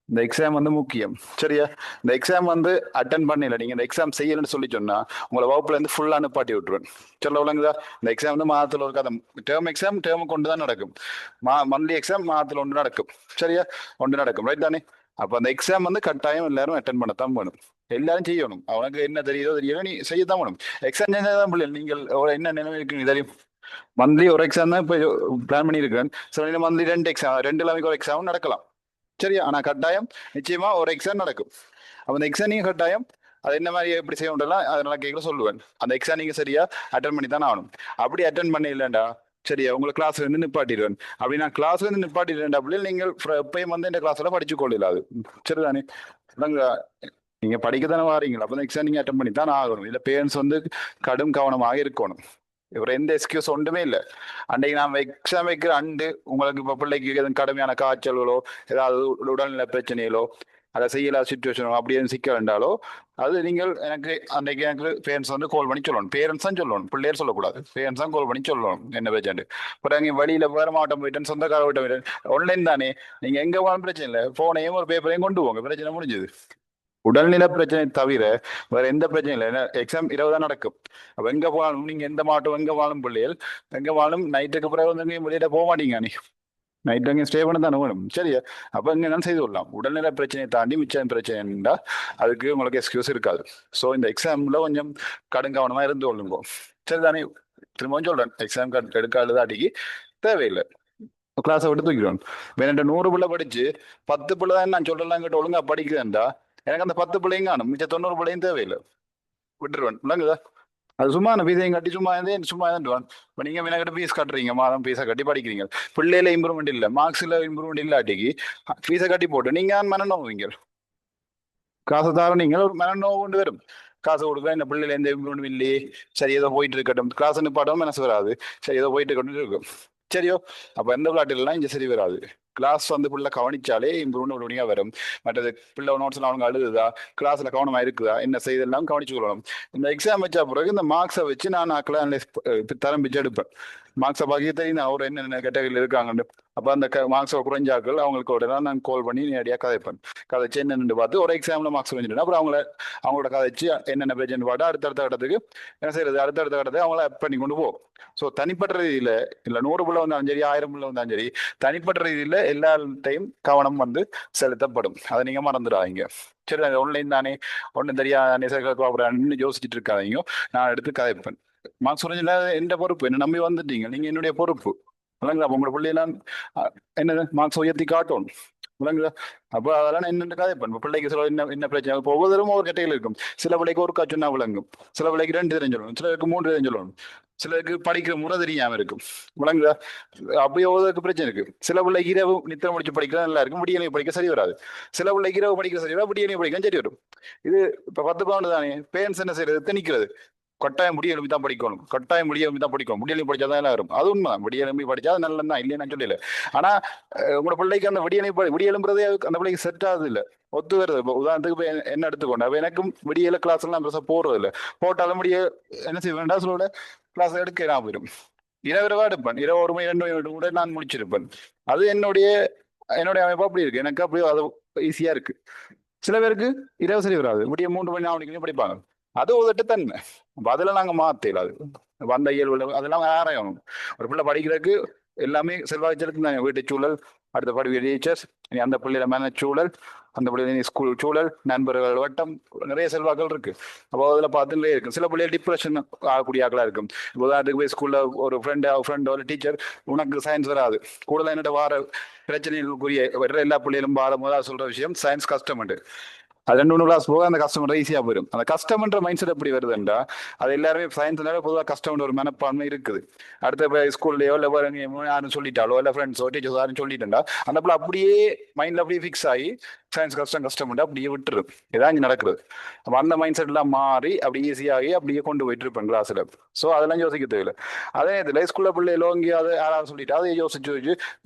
இந்த எக்ஸாம் வந்து முக்கியம். சரியா? இந்த எக்ஸாம் வந்து அட்டன் பண்ணல, நீங்க இந்த எக்ஸாம் செய்யலன்னு சொல்லி சொன்னா உங்களை வகுப்புல இருந்து ஃபுல்லா நிப்பாட்டி விட்டுருவேன். சொல்ல விளங்குதா? இந்த எக்ஸாம் வந்து மாதத்துல ஒரு கதை. டேர்ம் எக்ஸாம் டேர்ம் கொண்டு தான் நடக்கும். மந்த்லி எக்ஸாம் மாதத்துல ஒன்று நடக்கும். சரியா? ஒன்று நடக்கும், ரைட் தானே? அப்ப அந்த எக்ஸாம் வந்து கட்டாயம் எல்லாரும் அட்டன் பண்ணத்தான் வேணும். எல்லாரும் செய்யணும். அவனுக்கு என்ன தெரியுதோ தெரியல, நீ செய்யத்தான் வேணும். எக்ஸாம் செஞ்சாதான் பிள்ளை நீங்கள் என்ன நிலைமை இருக்கு தெரியும். மந்த்லி ஒரு எக்ஸாம் தான் இப்போ பிளான் பண்ணியிருக்கேன். சில மந்த்லி 2 எக்ஸாம், 2 ஒரு எக்ஸாம் நடக்கலாம். சரியா? ஆனா கட்டாயம் நிச்சயமா ஒரு எக்ஸாம் நடக்கும். அப்ப அந்த எக்ஸாம் நீங்க கட்டாயம் அது என்ன மாதிரி எப்படி செய்யணும்லாம் அதனால கேட்கல சொல்லுவேன். அந்த எக்ஸாம் நீங்க சரியா அட்டன் பண்ணி தானே ஆகணும். அப்படி அட்டன் பண்ண இல்லைண்டா சரியா உங்களை கிளாஸ்ல இருந்து நிப்பாட்டிடுவேன். அப்படி நான் கிளாஸ்ல இருந்து நிப்பாட்டிடுவேன் அப்படி நீங்கள் எப்பயும் வந்து இந்த கிளாஸ்ல படிச்சு கொள்ளலாது. சரிதானே? நாங்க நீங்க படிக்க தானே வாரீங்களா, அப்ப எக்ஸாம் நீங்க அட்டன் பண்ணி தான் ஆகணும். இல்ல பேரண்ட்ஸ் வந்து கடும் கவனமாக இருக்கணும். இவர் எந்த எக்ஸ்கியூஸ் ஒன்றுமே இல்லை. அன்றைக்கு நான் எக்ஸாம் வைக்கிற உங்களுக்கு இப்போ பிள்ளைக்கு எதுவும் கடுமையான காய்ச்சல்களோ ஏதாவது உடல்நல பிரச்சனைகளோ அதை செய்யலாத சுச்சுவேஷனோ அப்படி எதுவும் சிக்க வேண்டாலோ அது நீங்கள் அன்றைக்கு எனக்கு பேரண்ட்ஸ் வந்து கால் பண்ணி சொல்லணும். பேரண்ட்ஸ் தான் சொல்லணும், பிள்ளையர் சொல்லக்கூடாது. பேரண்ட்ஸ் தான் கால் பண்ணி சொல்லணும் என்ன பிரச்சனை. இப்போ நீங்கள் வழியில் வேற மாவட்டம் போயிட்டேன், சொந்தக்கார விட்ட போயிட்டேன், ஆன்லைன் தானே, நீங்க எங்க போனாலும் பிரச்சனை இல்லை, போனையும் ஒரு பேப்பரையும் கொண்டு போங்க, பிரச்சனை முடிஞ்சது. உடல்நிலை பிரச்சனை தவிர வேற எந்த பிரச்சனையும் இல்லை. எக்ஸாம் 20 தான் நடக்கும். அப்ப எங்க போனாலும் நீங்க எந்த மாவட்டம் எங்க வாழும் பிள்ளைகள் எங்க வாழும் நைட்டுக்கு பிறகு வந்து வெளியிட போக மாட்டீங்க. நீ நைட் அங்கே ஸ்டே பண்ண தானே வேணும். சரியா? அப்ப இங்க என்ன செய்து கொள்ளலாம். உடல்நிலை பிரச்சனையை தாண்டி மிச்சம் பிரச்சனைண்டா அதுக்கு உங்களுக்கு எக்ஸ்கியூஸ் இருக்காது. ஸோ இந்த எக்ஸாம்ல கொஞ்சம் கடுங்கவனமா இருந்து கொள்ளுங்க. சரிதானே? திரும்பவும் சொல்றேன், எக்ஸாம் எடுக்காது அடிக்கி தேவையில்லை, கிளாஸை விட்டு தூக்கிடுவேன். வேற 100 பிள்ளை படிச்சு 10 பிள்ளை தான் நான் சொல்லலாம் கிட்ட ஒழுங்கா படிக்குதுண்டா எனக்கு அந்த 10 பிள்ளையும் காணும், மிச்சம் 90 பிள்ளையும் தேவையில்லை, விட்டுருவேன். விளங்குதா? அது சும்மா ஃபீஸையும் கட்டி சும்மா இருந்துருவான். இப்போ நீங்க வினக்கிட்ட ஃபீஸ் கட்டுறீங்க, மாதம் ஃபீஸை கட்டி படிக்கிறீங்க, பிள்ளையில இம்ப்ரூவ்மெண்ட் இல்லை, மார்க்ஸ்ல இம்ப்ரூவ்மெண்ட் இல்லாட்டிக்கு ஃபீஸை கட்டி போட்டு நீங்க மனநோவீங்க. காசை தார நீங்கள் ஒரு மனநோவு கொண்டு வரும். காசு கொடுக்க இந்த பிள்ளைல எந்த இம்ப்ரூவ்மெண்ட் இல்லையே, சரி ஏதோ போயிட்டு இருக்கட்டும், கிளாஸ் நிப்பாட்டும் மனசு வராது, சரி ஏதோ போயிட்டு இருக்கட்டும் இருக்கும். சரியோ? அப்ப எந்த விளையாட்டுலாம் இங்க சரி வராது. கிளாஸ் வந்து பிள்ளை கவனிச்சாலே இம்ப்ரூவ்மெண்ட் உடனே வரும். மற்றது பிள்ளை நோட்ஸ்ல அவங்க அழுதுதா, கிளாஸ்ல கவனமா இருக்குதா, என்ன செய்தெல்லாம் கவனிச்சு கொள்ளணும். இந்த எக்ஸாம் வச்ச பிறகு இந்த மார்க்ஸை வச்சு நான் அனலைஸ் தரம் பிச்சு எடுப்பேன். மார்க்ஸை பாக்கி தெரியும் அவர் என்னென்ன கேட்டகரியில் இருக்காங்கன்னு. அப்ப அந்த மார்க்ஸை குறைஞ்சாக்கள் அவங்களுக்கு உடனே நான் கால் பண்ணி நேரடியாக கதைப்பேன். கதைச்சு என்னென்னு பார்த்து ஒரு எக்ஸாம்ல மார்க்ஸ் குறைஞ்சிட்டேன் அப்புறம் அவங்களோட கதைச்சு என்னென்ன பிரச்சனை பார்த்து அடுத்தடுத்த கட்டத்துக்கு என்ன செய்யறது, அடுத்தடுத்த கட்டத்தை அவங்கள அப் பண்ணி கொண்டு போகும். ஸோ தனிப்பட்ட ரீதியில இல்ல 100 பிள்ளை வந்தாலும் சரி, 1000 பிள்ளை வந்தாலும் சரி, தனிப்பட்ட ரீதியில எல்லாத்தையும் கவனம் வந்து செலுத்தப்படும். அதை நீங்க மறந்துடாதீங்க. சரி, அது ஆன்லைன் தானே, ஒன்றும் தெரியாத யோசிச்சுட்டு இருக்காதீங்க. நான் எடுத்து கதைப்பேன். மார்க்ஸ் குறைஞ்சல எந்த பொறுப்பு, என்ன நம்பி வந்துட்டீங்க, நீங்க என்னுடைய பொறுப்பு. விளங்குதா? உங்களோட பிள்ளையெல்லாம் என்னது மார்க்ஸ் உயர்த்தி காட்டும். விளங்குதா? அப்போ அதெல்லாம் என்னென்ன கதைப்பேன். பிள்ளைக்கு சில என்ன பிரச்சனை, இப்போ ஒவ்வொருத்தரும் ஒவ்வொரு கட்டையில் இருக்கும். சில பிள்ளைக்கு ஒரு காச்சுன்னா விளங்கும், சில பிள்ளைக்கு 2 தெரிஞ்சிடணும், சிலருக்கு 3 தெரிஞ்சிடணும், சிலருக்கு படிக்கிற முறை தெரியாம இருக்கும். விளங்குதா? அப்படியே ஒவ்வொருக்கு பிரச்சனை இருக்கு. சில பிள்ளைக்கு இரவு நித்திர முடிச்சு படிக்கிறது நல்லா இருக்கும், விடியலையும் படிக்க சரி வராது. சில பிள்ளைக்கு இரவு படிக்கிற சரி வராது, விடியலையும் படிக்க சரி வரும். இது இப்ப 10 பவுண்டு தானே, பேரண்ட்ஸ் என்ன செய்யறது, திணிக்கிறது. கட்டாயம் முடிய எழுப்பி தான் படிக்கணும், கட்டாயம் முடிய எழுப்பி தான் படிக்கணும், முடியலையும் படிச்சாதான் எல்லாம் வரும். அது உண்மை, விடிய எழுப்பி படிச்சா நல்ல தான், இல்லையே நான் சொல்லல. ஆனா உங்களோட பிள்ளைக்கு அந்த விடிய எழும்புறதே அந்த பிள்ளைக்கு செட் ஆகுது இல்லை, ஒத்து வருது. இப்போ உதாரணத்துக்கு இப்போ என்ன எடுத்துக்கொண்டு அப்ப எனக்கும் விடியல கிளாஸ் எல்லாம் பெருசாக போறது இல்லை. போட்டாலும் முடிய என்ன செய்ய வேண்டாம் சொல்லோட கிளாஸ் எடுக்க நான் போயிடும். இரவிரவா எடுப்பேன், இரவு 1 மணி 2 மணி கூட நான் முடிச்சிருப்பேன். அது என்னுடைய என்னுடைய அமைப்பு அப்படி இருக்கு, எனக்கு அப்படி அது ஈஸியா இருக்கு. சில பேருக்கு இரவு சரி வராது, விடிய 3 மணி 4 மணிக்கு படிப்பாங்க. அது உதட்டு தன்மை. அப்ப அதெல்லாம் நாங்க மாத்தல. அது வந்த இயல்பு அதெல்லாம் ஆராயணும். ஒரு பிள்ளை படிக்கிறதுக்கு எல்லாமே செல்வாய்ச்சலுக்கு தான், வீட்டு சூழல், அடுத்த படிக்கிற டீச்சர்ஸ், அந்த பிள்ளையில மேனேஜ் சூழல், அந்த பிள்ளைங்க ஸ்கூல் சூழல், நண்பர்கள் வட்டம், நிறைய செல்வாக்கள் இருக்கு. அப்போ அதில் பார்த்து நிறைய இருக்கும். சில பிள்ளைகள் டிப்ரெஷன் ஆகக்கூடிய ஆக்களா இருக்கும். உதாரணத்துக்கு போய் ஸ்கூல்ல ஒரு ஃப்ரெண்ட் ஒரு டீச்சர் உனக்கு சயின்ஸ் வராது, கூடுதல் என்னோட வார பிரச்சனைகளுக்குரிய எல்லா பிள்ளைகளும் வார முதல்ல சொல்ற விஷயம் சயின்ஸ் கஷ்டம். அது 2 கிளாஸ் போக அந்த கஸ்டமர் ஈஸியா போயிடும். அந்த கஸ்டமர்ன்ற மைண்ட் செட் எப்படி வருதுன்றா, அது எல்லாருமே சயின்ஸ்னால பொதுவாக கஸ்டமர் ஒரு மனப்பான்மை இருக்குது. அடுத்த இப்போ ஸ்கூல்லையோ இல்லை யாரும் சொல்லிட்டாலோ இல்லை ஃப்ரெண்ட்ஸோ டீச்சர்ஸ் யாரும் சொல்லிட்டா அந்த பிள்ளை அப்படியே மைண்ட்ல அப்படியே ஃபிக்ஸ் ஆகி சயின்ஸ் கஷ்டம் அப்படியே விட்டுரும். இதான் இங்கே நடக்குது. அப்போ அந்த மைண்ட் செட் எல்லாம் மாறி அப்படி ஈஸியாகி அப்படியே கொண்டு போயிட்டு இருப்பேன் கிளாஸ்ல. ஸோ அதெல்லாம் யோசிக்க தேவையில்லை. அதே இதில் ஸ்கூல்ல பிள்ளைகளோ எங்கேயாவது யாராவது சொல்லிட்டு அதை யோசிச்சு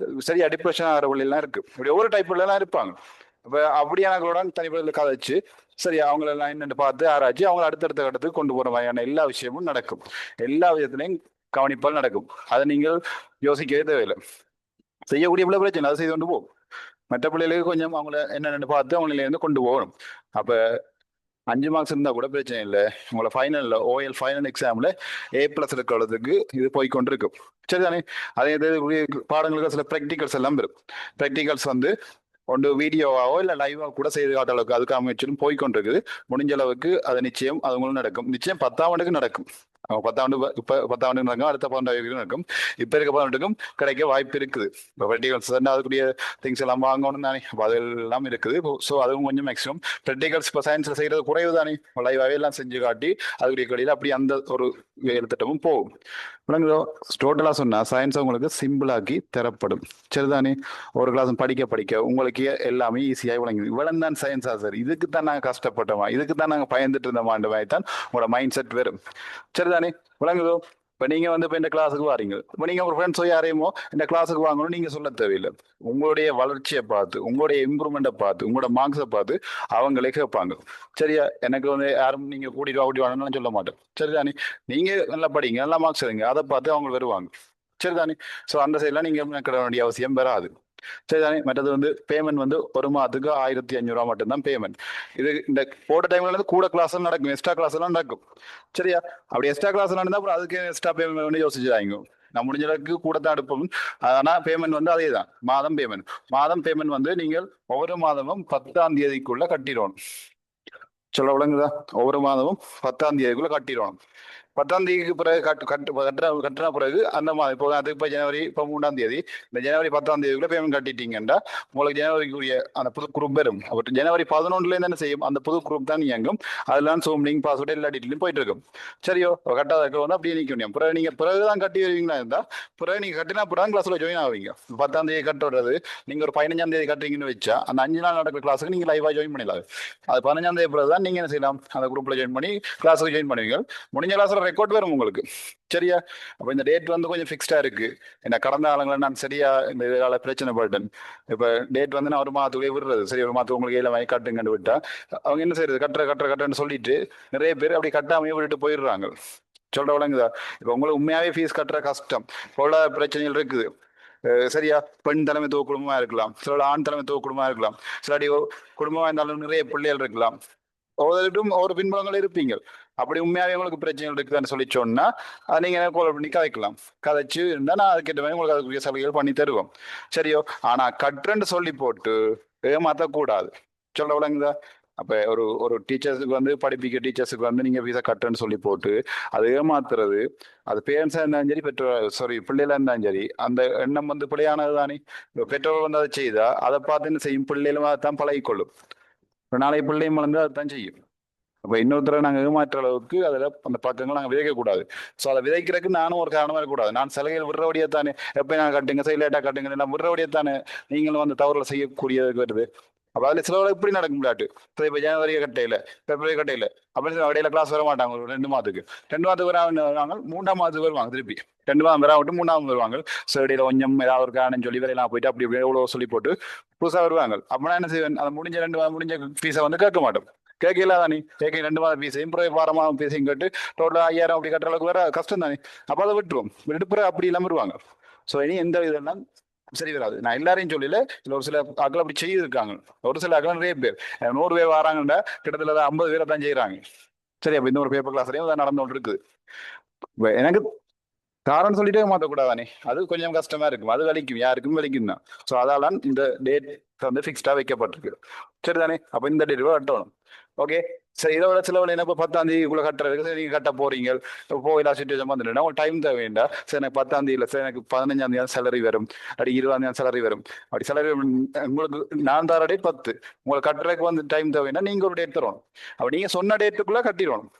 சரியா டிப்ரெஷன் ஆகிற பிள்ளைலாம் இருக்கு. இப்படி ஒவ்வொரு டைப் எல்லாம் இருப்பாங்க. இப்போ அப்படியானவங்களோட தனிப்படையில் கதைச்சு சரி அவங்களெல்லாம் என்னென்னு பார்த்து ஆராய்ச்சி அவங்கள அடுத்தடுத்த கட்டத்துக்கு கொண்டு போகிற மாதிரியான எல்லா விஷயமும் நடக்கும். எல்லா விதத்திலையும் கவனிப்பால் நடக்கும். அதை நீங்கள் யோசிக்கவே தேவையில்லை. செய்யக்கூடிய பிள்ளை பிரச்சனை அதை செய்து கொண்டு போகும். மற்ற பிள்ளைகளுக்கு கொஞ்சம் அவங்கள என்னென்னு பார்த்து அவங்களிலேருந்து கொண்டு போகணும். அப்போ 5 மார்க்ஸ் இருந்தால் கூட பிரச்சனை இல்லை. உங்களை ஃபைனலில் ஓஎல் ஃபைனல் எக்ஸாமில் A+ இருக்கிறதுக்கு இது போய்கொண்டிருக்கும். சரிதானே? அதே இது பாடங்களுக்கு சில ப்ராக்டிகல்ஸ் எல்லாம் வரும். ப்ராக்டிகல்ஸ் வந்து ஒன்று வீடியோவாவோ இல்லை லைவாக கூட செய்து காட்ட அளவுக்கு அதுக்கு அமைச்சரும் போய்கொண்டிருக்குது. முடிஞ்ச அளவுக்கு அது நிச்சயம் அது உங்களுக்கு நடக்கும். நிச்சயம் 10ஆம் ஆண்டுக்கு நடக்கும். அவங்க 10ஆம் ஆண்டு இப்போ 10ஆம் ஆண்டு நடக்கும், அடுத்த 12ஆம் நடக்கும். இப்போ இருக்க 12ஆண்டுக்கும் கிடைக்க வாய்ப்பு இருக்குது. இப்போ ப்ராக்டிகல்ஸ் அதுக்குரிய திங்ஸ் எல்லாம் வாங்கணும் தானே, அப்போ அதெல்லாம் இருக்குது. ஸோ அதுவும் கொஞ்சம் மேக்ஸிமம் ப்ராக்டிகல்ஸ் இப்போ சயின்ஸில் செய்கிறது குறைவு தானே, லைவாகவே எல்லாம் செஞ்சு காட்டி அதுக்குரிய கடையில் அப்படி அந்த ஒரு வேலை திட்டமும் போகும். விளங்குதோ? டோட்டலாக சொன்னால் சயின்ஸ் உங்களுக்கு சிம்பிளாக்கி தரப்படும். சரிதானே? ஒரு கிளாஸ் படிக்க படிக்க உங்களுக்கு எல்லாமே ஈஸியாக விளங்குது. இவ்வளவு தான் சயின்ஸா சார், இதுக்கு தான் நாங்கள் கஷ்டப்பட்டோமா, இதுக்கு தான் நாங்கள் பயந்துட்டு இருந்தோமான்ற மாதிரி தான் உங்களோட மைண்ட் செட் வரும். சரிதானே? விளங்குதோ? இப்போ நீங்கள் வந்து இப்போ இந்த கிளாஸுக்கு வாரீங்க. இப்போ நீங்கள் ஒரு ஃப்ரெண்ட்ஸோ யாரையுமோ இந்த கிளாஸுக்கு வாங்கணும் நீங்கள் சொல்ல தேவையில்லை. உங்களுடைய வளர்ச்சியை பார்த்து, உங்களுடைய இம்ப்ரூவ்மெண்ட்டை பார்த்து, உங்களோட மார்க்ஸை பார்த்து அவங்களே கேட்பாங்க. சரியா? எனக்கு வந்து யாரும் நீங்கள் கூட்டிட்டு வாங்கணும்னு சொல்ல மாட்டேன். சரிதானே? நீங்கள் நல்லா படிங்க, நல்லா மார்க்ஸ் எடுங்க, அதை பார்த்து அவங்க வருவாங்க. சரிதானே? ஸோ அந்த சைட்லாம் நீங்கள் மெனக்கிட வேண்டிய அவசியம் வராது. சரிதானே? மற்றது வந்து பேமெண்ட் வந்து ஒரு மாதத்துக்கு 1500 மட்டும்தான் பேமெண்ட். இது இந்த போட்ட டைம்ல இருந்து கூட கிளாஸ் நடக்கும், எக்ஸ்ட்ரா கிளாஸ் எல்லாம் நடக்கும். சரியா? அப்படி எக்ஸ்ட்ரா கிளாஸ் நடந்தா அப்புறம் அதுக்கு எக்ஸ்ட்ரா பேமெண்ட் வந்து யோசிச்சுறாங்க. நான் முடிஞ்ச அளவுக்கு கூட தான் எடுப்போம். ஆனா பேமெண்ட் வந்து அதே தான், மாதம் பேமெண்ட் வந்து நீங்கள் ஒவ்வொரு மாதமும் 10ஆம் தேதிக்குள்ள கட்டிடணும். சொல்ல விளங்குதா? ஒவ்வொரு மாதமும் 10ஆம் தேதிக்குள்ள கட்டிடணும். 10ஆம் தேதிக்கு பிறகு கட்டின பிறகு அந்த மாதிரி இப்போ அது இப்போ ஜனவரி இப்போ 3ஆம் தேதி, இந்த ஜனவரி 10ஆம் தேதிக்குள்ள பேமெண்ட் கட்டிட்டீங்கன்னா உங்களுக்கு ஜனவரிக்குரிய அந்த புது குரூப் வரும். அப்போ ஜனவரி 11லேருந்து என்ன செய்யும், அந்த புது குரூப் தான் இயங்கும். அதெல்லாம் சூம் லிங்க் பாஸ்வேர்டு எல்லா டீட்டெயிலும் போயிட்டு இருக்கும். சரியோ? கட்டாத வந்து அப்படியே நிற்க முடியும். பிறகு நீங்கள் பிறகுதான் கட்டி வருவீங்களா இருந்தால் பிறகு நீங்கள் கட்டினா பிறகு கிளாஸில் ஜாயின் ஆவீங்க. 10ஆம் தேதி கட்டுறது நீங்கள் ஒரு 15ஆம் தேதி கட்டுறீங்கன்னு வச்சா அந்த 5 நாள் நடக்கிற கிளாஸுக்கு நீங்கள் லைவாக ஜாயின் பண்ணிடலாம். அது 15ஆம் தேதி பிறகு தான் நீங்கள் என்ன செய்யலாம், அந்த குரூப்பில் ஜாயின் பண்ணி கிளாஸுக்கு ஜாயின் பண்ணுவீங்க. முடிஞ்ச கிளாஸில் ரெக்கார்ட் வரும் உங்களுக்கு. சரியா? அப்ப இந்த டேட் வந்து கொஞ்சம் ஃபிக்ஸ்டா இருக்கு. ஏன்னா கடந்த காலங்களில் நான் சரியா இந்த இதனால பிரச்சனை பட்டேன். இப்ப டேட் வந்து நான் ஒரு மாதத்துக்குள்ளே விடுறது, சரி ஒரு மாதத்துக்கு உங்களுக்கு ஏழை வாங்கி கட்டுங்கன்னு விட்டா அவங்க என்ன செய்யறது, கட்டுறேன்னு சொல்லிட்டு நிறைய பேர் அப்படி கட்டாமையே விட்டுட்டு போயிடுறாங்க. சொல்ற விளங்குதா? இப்ப உங்களுக்கு உண்மையாவே ஃபீஸ் கட்டுற கஷ்டம், பொருளாதார பிரச்சனைகள் இருக்குது. சரியா? பெண் தலைமைத்துவ குடும்பமா இருக்கலாம், சில ஆண் தலைமைத்துவ குடும்பமா இருக்கலாம், சிலாடி குடும்பமா இருந்தாலும் நிறைய பிள்ளைகள் இருக்கலாம். ஒவ்வொருக்கும் ஒவ்வொரு பின்புலங்கள் இருப்பீங்க. அப்படி உண்மையாவே உங்களுக்கு பிரச்சனைகள் இருக்குதுன்னு சொல்லி சொன்னா அதை நீங்க கால் பண்ணி கதைக்கலாம். கதைச்சு இருந்தா நான் அதுக்கேற்ற மாதிரி உங்களுக்கு அதுக்குரிய சலுகைகள் பண்ணி தருவோம். சரியோ? ஆனா கட்டுறேன்னு சொல்லி போட்டு ஏமாத்தக்கூடாது. சொல்ல விளங்குதா? அப்ப ஒரு ஒரு டீச்சர்ஸுக்கு வந்து படிப்பிக்க டீச்சர்ஸுக்கு வந்து நீங்க ஃபீஸை கட்டுறேன்னு சொல்லி போட்டு அது ஏமாத்துறது, அது பேரண்ட்ஸா இருந்தாலும் சரி, பிள்ளைகளா இருந்தாலும் சரி, அந்த எண்ணம் வந்து பிழையானது தானே. பெற்றோர்கள் வந்து அதை செய்தா அதை பார்த்து என்ன செய்யும், பிள்ளைகளும் அதை தான் பழகிக்கொள்ளும். நாளை பிள்ளையும் வளர்ந்து அதுதான் செய்யும். அப்ப இன்னொருத்தரை நாங்கள் ஏமாற்ற அளவுக்கு அதில் அந்த பக்கங்கள் நாங்கள் விதைக்கக்கூடாது. ஸோ அதை விதைக்கிறதுக்கு நானும் ஒரு காரணமாக இருக்கக்கூடாது. நான் சலுகைகள் விடுறபடியே தானே, எப்போ நான் கட்டுங்க சைலேட்டாக கட்டுங்க நான் விடுறபடியே தானே நீங்களும் அந்த தவறுல செய்யக்கூடியதுக்கு வருது. அப்போ அதில் சிலவர்கள் இப்படி நடக்கும் விளையாட்டு. சரி இப்போ ஜனவரி கட்டையில், பிப்ரவரி கட்டையில் அப்படின்னு இடையில கிளாஸ் வர மாட்டாங்க. ஒரு 2 மாதத்துக்கு 2 மாதத்துக்கு வராங்க, 3ஆம் மாதத்துக்கு வருவாங்க திருப்பி. 2 மாதம் வராவிட்டு 3ஆம் வருவாங்க. ஸோ இடையில கொஞ்சம் ஏதாவது ஒரு காரணம் சொல்லி வரையலாம் போயிட்டு அப்படி இப்படி எவ்வளோ சொல்லி போட்டு புதுசாக வருவாங்க. அப்போ நான் என்ன செய்வேன், அதை முடிஞ்ச 2 மாதம் முடிஞ்ச ஃபீஸை வந்து கேட்க மாட்டோம். கேட்கல தானே, கேட்க 2 மாதம் ஃபீஸையும் பிறகு வாரமாக ஃபீஸையும் கேட்டு டோட்டலாக 5000 அப்படி கட்டுற அளவுக்கு வர கஷ்டம் தானே. அப்போ அதை விட்டுருவோம். விட்டு பிறகு அப்படி இல்லாமல் வருவாங்க. ஸோ இனி எந்த இதெல்லாம் சரி வராது. நான் எல்லாரையும் சொல்லல, இல்லை ஒரு சில ஆக்கள் அப்படி செய்திருக்காங்க. ஒரு சில ஆக்கள் நிறைய பேர் 100 பேர் வராங்கன்னா கிட்டத்தட்ட 50 பேரை தான் செய்யறாங்க. சரி, அப்போ இந்த ஒரு பேப்பர் கிளாஸ்லையும் அதான் நடந்து கொண்டு இருக்குது. எனக்கு காரணம் சொல்லிட்டே மாற்றக்கூடாதானே, அது கொஞ்சம் கஷ்டமா இருக்கும். அது வலிக்கும், யாருக்கும் வலிக்கும் தான். ஸோ அதால இந்த டேட் வந்து ஃபிக்ஸ்டா வைக்கப்பட்டிருக்கு. சரிதானே? அப்போ இந்த டேட் கட்டணும். ஓகே. சரி, இதை விட சிலவில் என்ன இப்போ 10ஆம் தேதிக்குள்ள கட்டுறதுக்கு சரி நீங்கள் கட்ட போறீங்க, போயிலா சுச்சுவேஷன் வந்துட்டுனா உங்களுக்கு டைம் தேவை வேண்டாம். சரி எனக்கு 10ஆம் தேதியில், சரி எனக்கு 15ஆம் தேதி சேலரி வரும், அப்படி 20ஆம் தேதி சேலரி வரும், அப்படி சேலரி உங்களுக்கு நான் தர டேட் 10, உங்களுக்கு கட்டுறதுக்கு வந்து டைம் தேவைன்னா நீங்க ஒரு டேட் தரணும். அப்போ நீங்க சொன்ன டேட்டுக்குள்ள கட்டிடணும்.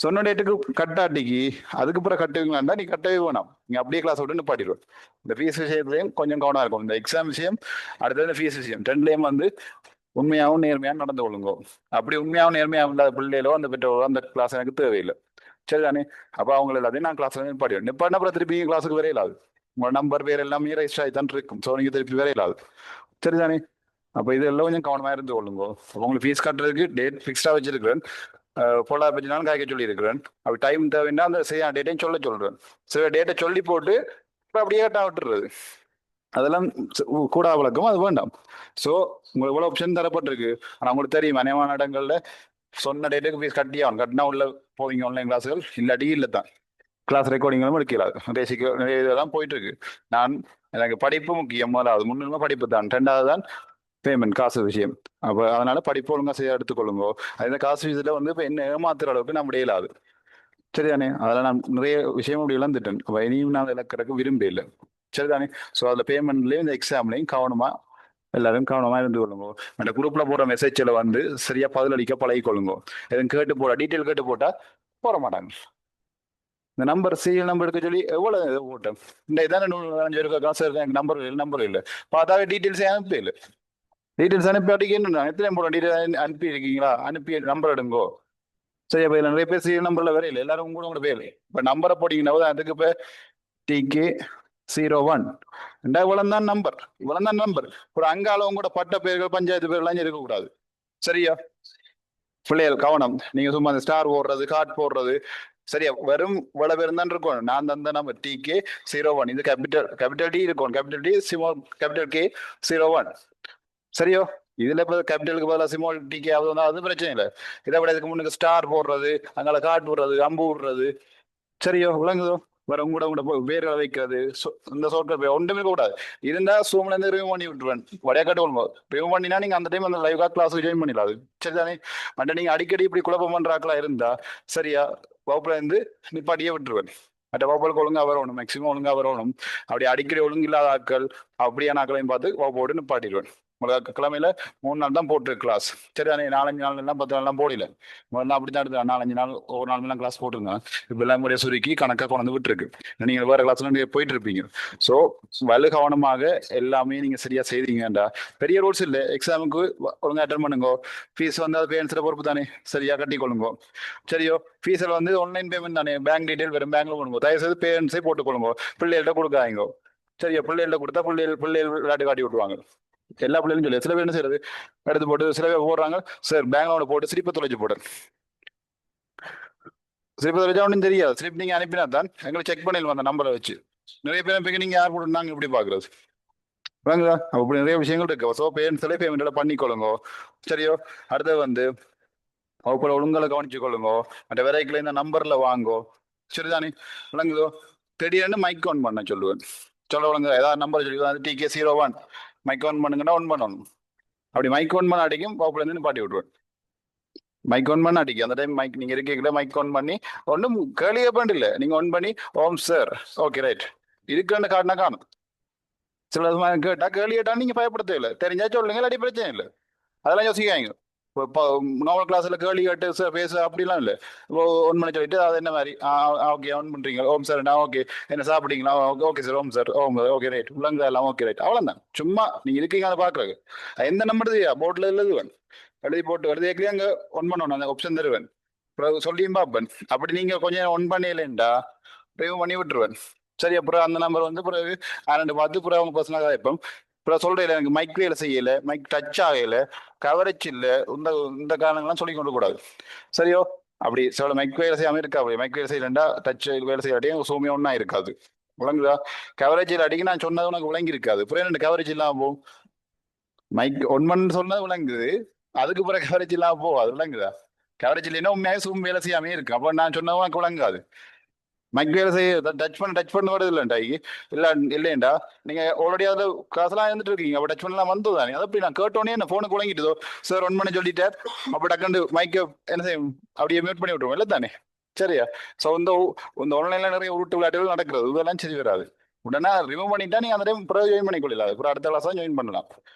சொன்ன டேட்டுக்கு கட்டாட்டிக்கு அதுக்கு பிறகு கட்டுவீங்களா, நீ கட்டவே வேணாம், நீங்க அப்படியே கிளாஸ் விட்டு நிப்பாட்டிடுவோம். இந்த ஃபீஸ் விஷயத்துலையும் கொஞ்சம் கவனம் இருக்கும். இந்த எக்ஸாம் விஷயம், அடுத்தது ஃபீஸ் விஷயம், ரெண்டுலையும் வந்து உண்மையாகவும் நேர்மையாக நடந்து கொள்ளுங்க. அப்படி உண்மையாகவும் நேர்மையாக இல்லாத பிள்ளைகளோ அந்த பெற்றோரோ அந்த கிளாஸ் எனக்கு தேவையில்லை. சரிதானே? அப்போ அவங்க எல்லாத்தையும் நான் கிளாஸ் நிப்பாட்டிடுவேன். நிப்பாட்டின அப்புறம் திருப்பி கிளாஸுக்கு வரையிலாது, உங்களோட நம்பர் பேர் எல்லாமே ரெஜிஸ்டர் ஆகி தான் இருக்கும். ஸோ நீங்க திருப்பி வரையிலாது. சரிதானே? அப்போ இதெல்லாம் கொஞ்சம் கவனமாக இருந்து கொள்ளுங்க. உங்களுக்கு ஃபீஸ் கட்டுறதுக்கு டேட் ஃபிக்ஸ்டாக வச்சிருக்கிறேன். பொருளாதார பற்றினாலும் காய்க்க சொல்லி இருக்கிறேன். அப்படி டைம் தேவைன்னா அந்த சரியான டேட்டையும் சொல்றேன். சில டேட்டை சொல்லி போட்டு அப்புறம் அப்படியே கட்ட விட்டுறது அதெல்லாம் கூட வழக்கம், அது வேண்டாம். ஸோ உங்களுக்கு இவ்வளோ ஆப்ஷன் தரப்பட்டிருக்கு. ஆனால் உங்களுக்கு தெரியும் அநேகமான இடங்கள்ல சொன்ன டேட்டுக்கு ஃபீஸ் கட்டியாகும். கட்டினா உள்ள போவீங்க ஆன்லைன் கிளாஸுகள், இல்லாட்டி இல்லை தான். கிளாஸ் ரெக்கார்டிங்களும் எடுக்கலாது. பேசிக் நிறைய இதெல்லாம் போயிட்டு இருக்கு. நான் எனக்கு படிப்பு முக்கியம். முதலாவது முன்னுரிமை படிப்பு தான், ரெண்டாவது தான் பேமெண்ட் காசு விஷயம். அப்போ அதனால படிப்பு ஒழுங்கா செய்ய எடுத்துக்கொள்ளுங்க. அந்த காசு விஷயத்துல வந்து இப்போ என்ன ஏமாத்துற அளவுக்கு நம்ம இடையிலாது. சரிதானே? அதில் நான் நிறைய விஷயம் அப்படி இழந்துட்டேன். அப்போ இனியும் நான் இழக்கிறதுக்கு விரும்ப இல்லை. சரிதானே? ஸோ அதில் பேமெண்ட்லேயும் இந்த எக்ஸாம்லையும் கவனமா எல்லாரும் கவனமா இருந்து கொள்ளுங்க. அந்த குரூப்ல போற மெசேஜ்ல வந்து சரியா பதிலளிக்க பழகி கொள்ளுங்க. எதுவும் கேட்டு போட டீட்டெயில் கேட்டு போட்டா போட மாட்டாங்க. இந்த நம்பர் சீரியல் நம்பர் எடுக்க சொல்லி எவ்வளவு போட்டேன். இந்த இதான 5 பேருக்கு காசு இருக்கு, எனக்கு நம்பர் இல்லை. பார்த்தாவே டீட்டெயில்ஸே அனுப்பி இல்லை. டீட்டெயில்ஸ் அனுப்பி அடிக்க என்ன எத்தனை போட டீட்டெயில் அனுப்பி இருக்கீங்களா, அனுப்பி நம்பர் எடுங்கோ. சரி, அப்ப நிறைய பேர் சீரியல் நம்பர்ல வேற இல்லை, எல்லாரும் கூட பேர். இப்ப நம்பரை போட்டீங்கன்னா அதுக்கு இப்ப TK01 இவ்வளவு தான் நம்பர், இவ்வளவு தான் நம்பர். ஒரு அங்காளவும் கூட பட்ட பேர்கள் பஞ்சாயத்து பேர்கள்லாம் இருக்கக்கூடாது. சரியா? பிள்ளைகள் கவனம். நீங்க சும்மா அந்த ஸ்டார் போடுறது கார்ட் போடுறது சரியா வெறும் இவ்வளவு பேரும் தான் இருக்கும். நான் தந்த நம்பர் TK01, இது கேபிட்டல் டி இருக்கும், capital T small capital K01. சரியோ? இதுல இப்ப கேபிட்டலுக்கு பதிலாக ஸ்மால் TK ஆகுது, அது பிரச்சனை இல்லை. இதை விட இதுக்கு முன்னுக்கு ஸ்டார் போடுறது, அங்கால கார்ட் போடுறது, அம்பு விடுறது. சரியோ? விளங்குதோ? வேற உங்களோட பேர்களை வைக்கிறது, இந்த சொற்கள் ஒன்றுமே கூடாது. இருந்தா சூம்ல இருந்து ரிமூவ் பண்ணி விட்டுருவேன். வடையா கட்டு கொள்ளுங்க. ரிமூவ் பண்ணினா நீங்க அந்த டைம் அந்த லைவ் கிளாஸுக்கு ஜாயின் பண்ணிடலாம். சரிதானே? மற்ற நீங்க அடிக்கடி இப்படி குழப்பம் பண்றாக்களா இருந்தா சரியா வகுப்புல இருந்து நிப்பாட்டியே விட்டுருவேன். மற்ற வகுப்புகளுக்கு ஒழுங்கா வரணும், மேக்சிமம் ஒழுங்கா வரணும். அப்படி அடிக்கடி ஒழுங்கு இல்லாத ஆட்கள் அப்படியான ஆட்களையும் பார்த்து வகுப்போடு நிப்பாட்டிடுவேன். உங்களுக்கு கிழமையில 3 நாள் தான் போட்டு கிளாஸ். சரிதானே? 4-5 நாள் எல்லாம் 10 நாள்லாம் போடல. முதல்ல அப்படித்தான் எடுத்து 4-5 நாள் ஒவ்வொரு நாள் கிளாஸ் போட்டுருங்க. இப்ப எல்லாம் முறைய சுருக்கி கணக்கா கொண்டு விட்டுருக்கு. நீங்க வேற கிளாஸ்ல நீங்க போயிட்டு இருப்பீங்க. ஸோ வலு கவனமாக எல்லாமே நீங்க சரியா செய்றீங்கடா. பெரிய ரூல்ஸ் இல்லை. எக்ஸாமுக்கு ஒழுங்கா அட்டன் பண்ணுங்க. ஃபீஸ் வந்து அது பேரண்ட்ஸோட பொறுப்பு தானே, சரியா கட்டி கொள்ளுங்க. சரியோ? ஃபீஸில் வந்து ஆன்லைன் பேமெண்ட் தானே, பேங்க் டீடைல் வெறும் பேங்க்ல பண்ணுங்க. தயவு செய்து பேரண்ட்ஸே போட்டுக்கொள்ளுங்க, பிள்ளைகள்ட்ட கொடுக்காதீங்க. சரியா? பிள்ளைகள்ட்ட கொடுத்தா பிள்ளைகள் விளையாட்டு காட்டி விட்டுருவாங்க. எல்லா பிள்ளைகளும் சொல்லி சில பேர் என்ன செய்யறது, எடுத்து போட்டு சில பேர் போடுறாங்க. சார் பேங்க்ல போட்டு ஸ்லிப்பை தொலைச்சு போட்டு, ஸ்லிப்பை தொலைச்சா ஒன்றும் தெரியாது. ஸ்லிப் நீங்க அனுப்பினா தான் எங்களை செக் பண்ணிடுவோம் அந்த நம்பரை வச்சு. நிறைய பேர் நீங்க யார் போட்டுருந்தாங்க இப்படி பாக்குறது வாங்குதா? அப்படி நிறைய விஷயங்கள் இருக்கு. ஸோ பேரண்ட்ஸ்ல பேமெண்ட் பண்ணிக்கொள்ளுங்க. சரியோ? அடுத்தது வந்து அவங்கள ஒழுங்கலை கவனிச்சு கொள்ளுங்க. அந்த விரைக்கில் இந்த நம்பர்ல வாங்கோ. சரிதானே? விளங்குதோ? திடீர்னு மைக் ஆன் பண்ண சொல்லுவேன். சொல்ல விளங்க ஏதாவது நம்பர் சொல்லி TK01 மைக் ஆன் பண்ணுங்கன்னா ஒன் பண்ணணும். அப்படி மைக் ஒன் பண்ண அடிக்கும் பாப்புல இருந்து பாட்டி விட்டுருவேன். மைக் ஒன் பண்ண அடிக்கும் அந்த டைம் மைக் நீங்க இருக்கீங்களா மைக் ஒன் பண்ணி ஒன்றும் கேள்வியே பண்ண இல்லை. நீங்க ஒன் பண்ணி ஓம் சார் ஓகே ரைட் இருக்குன்னு காட்டினா காணும். சில கேட்டா கேள்வி கேட்டா நீங்க பயப்படுத்த இல்லை, தெரிஞ்சா சொல்லுங்க, இல்லாட்டி பிரச்சனை இல்லை. அதெல்லாம் யோசிக்காங்க. இப்போ நார்மல் கிளாஸ்ல கேள்வி கேட்டு சார் பேச அப்படிலாம் இல்லை. இப்போ ஒன் பண்ணி சொல்லிட்டு அது என்ன மாதிரி ஓகே ஒன் பண்றீங்க ஓம் சார் நான் ஓகே என்ன சாப்பிட்டீங்களா ஓகே சார் ஓம் சார் ஓம் ஓகே ரைட் உள்ளங்க எல்லாம் ஓகே ரைட் அவ்வளோதான். சும்மா நீங்க இருக்கீங்க அதை பாக்குறது. எந்த நம்பர் தெரியா போர்ட்ல எழுதுவேன், எழுதி போட்டு எழுதி அங்க ஒன் பண்ணணும் அந்த ஆப்ஷன் தருவேன். அப்புறம் சொல்லியும் பார்ப்பேன். அப்படி நீங்க கொஞ்சம் ஒன் பண்ணலைண்டா ரிமூவ் பண்ணி விட்டுருவேன். சரி, அப்புறம் அந்த நம்பர் வந்து பிறகு ரெண்டு பார்த்து பிறகு அவங்க பர்சனலாக கேட்பேன். அப்புறம் சொல்றேன் எனக்கு மைக் வேலை செய்யல, மைக் டச் ஆகல, கவரேஜ் இல்லை, இந்த காரணங்கள்லாம் சொல்லி கொண்டு கூடாது. சரியோ? அப்படி சில மைக் வேலை செய்யாம இருக்கா, அப்படி மைக் வேலை செய்யலண்டா டச் வேலை செய்யாட்டியும் சூமியா ஒன்றா இருக்காது. விளங்குதா? கவரேஜ் அடிக்க நான் சொன்னது உனக்கு விளங்கி இருக்காது. அப்புறம் என்ன கவரேஜ் இல்லாம போகும். மைக் ஒன் பண்ணு சொன்னது விளங்குது, அதுக்கு பிறகு கவரேஜ் இல்லாம போகும். அது விளங்குதா? கவரேஜ் இல்லைன்னா உண்மையாக சூம் வேலை செய்யாமே இருக்கு. அப்போ நான் சொன்னது உனக்கு விளங்காது. மைக் வேலை செய்ய டச் பண்ண வருது இல்லைண்டா இல்ல இல்லையண்டா. நீங்க ஆல்ரெடி அதில் கிளாஸ்லாம் இருந்துட்டு இருக்கீங்க. அப்போ டச் பண்ணலாம் வந்தது தானே. அது அப்படி நான் கேட்டோன்னே என்ன ஃபோனுக்கு விளங்கிட்டுதோ சார் ஒன் பண்ணி சொல்லிட்டேன். அப்போ டக்குண்டு மைக்கை என்ன செய்யும் அப்படியே மியூட் பண்ணி விட்டுருவோம் இல்லை தானே? சரியா? ஸோ இந்த ஆன்லைன்ல நிறைய உருட்டு விளையாட்டுகள் நடக்கிறது, இதெல்லாம் சரி வராது. உடனே ரிமூவ் பண்ணிட்டா நீங்க அந்த டைம் பிறகு ஜாயின் பண்ணிக்கொள்ளலாம். அப்புறம் அடுத்த கிளாஸ் ஜாயின் பண்ணலாம்.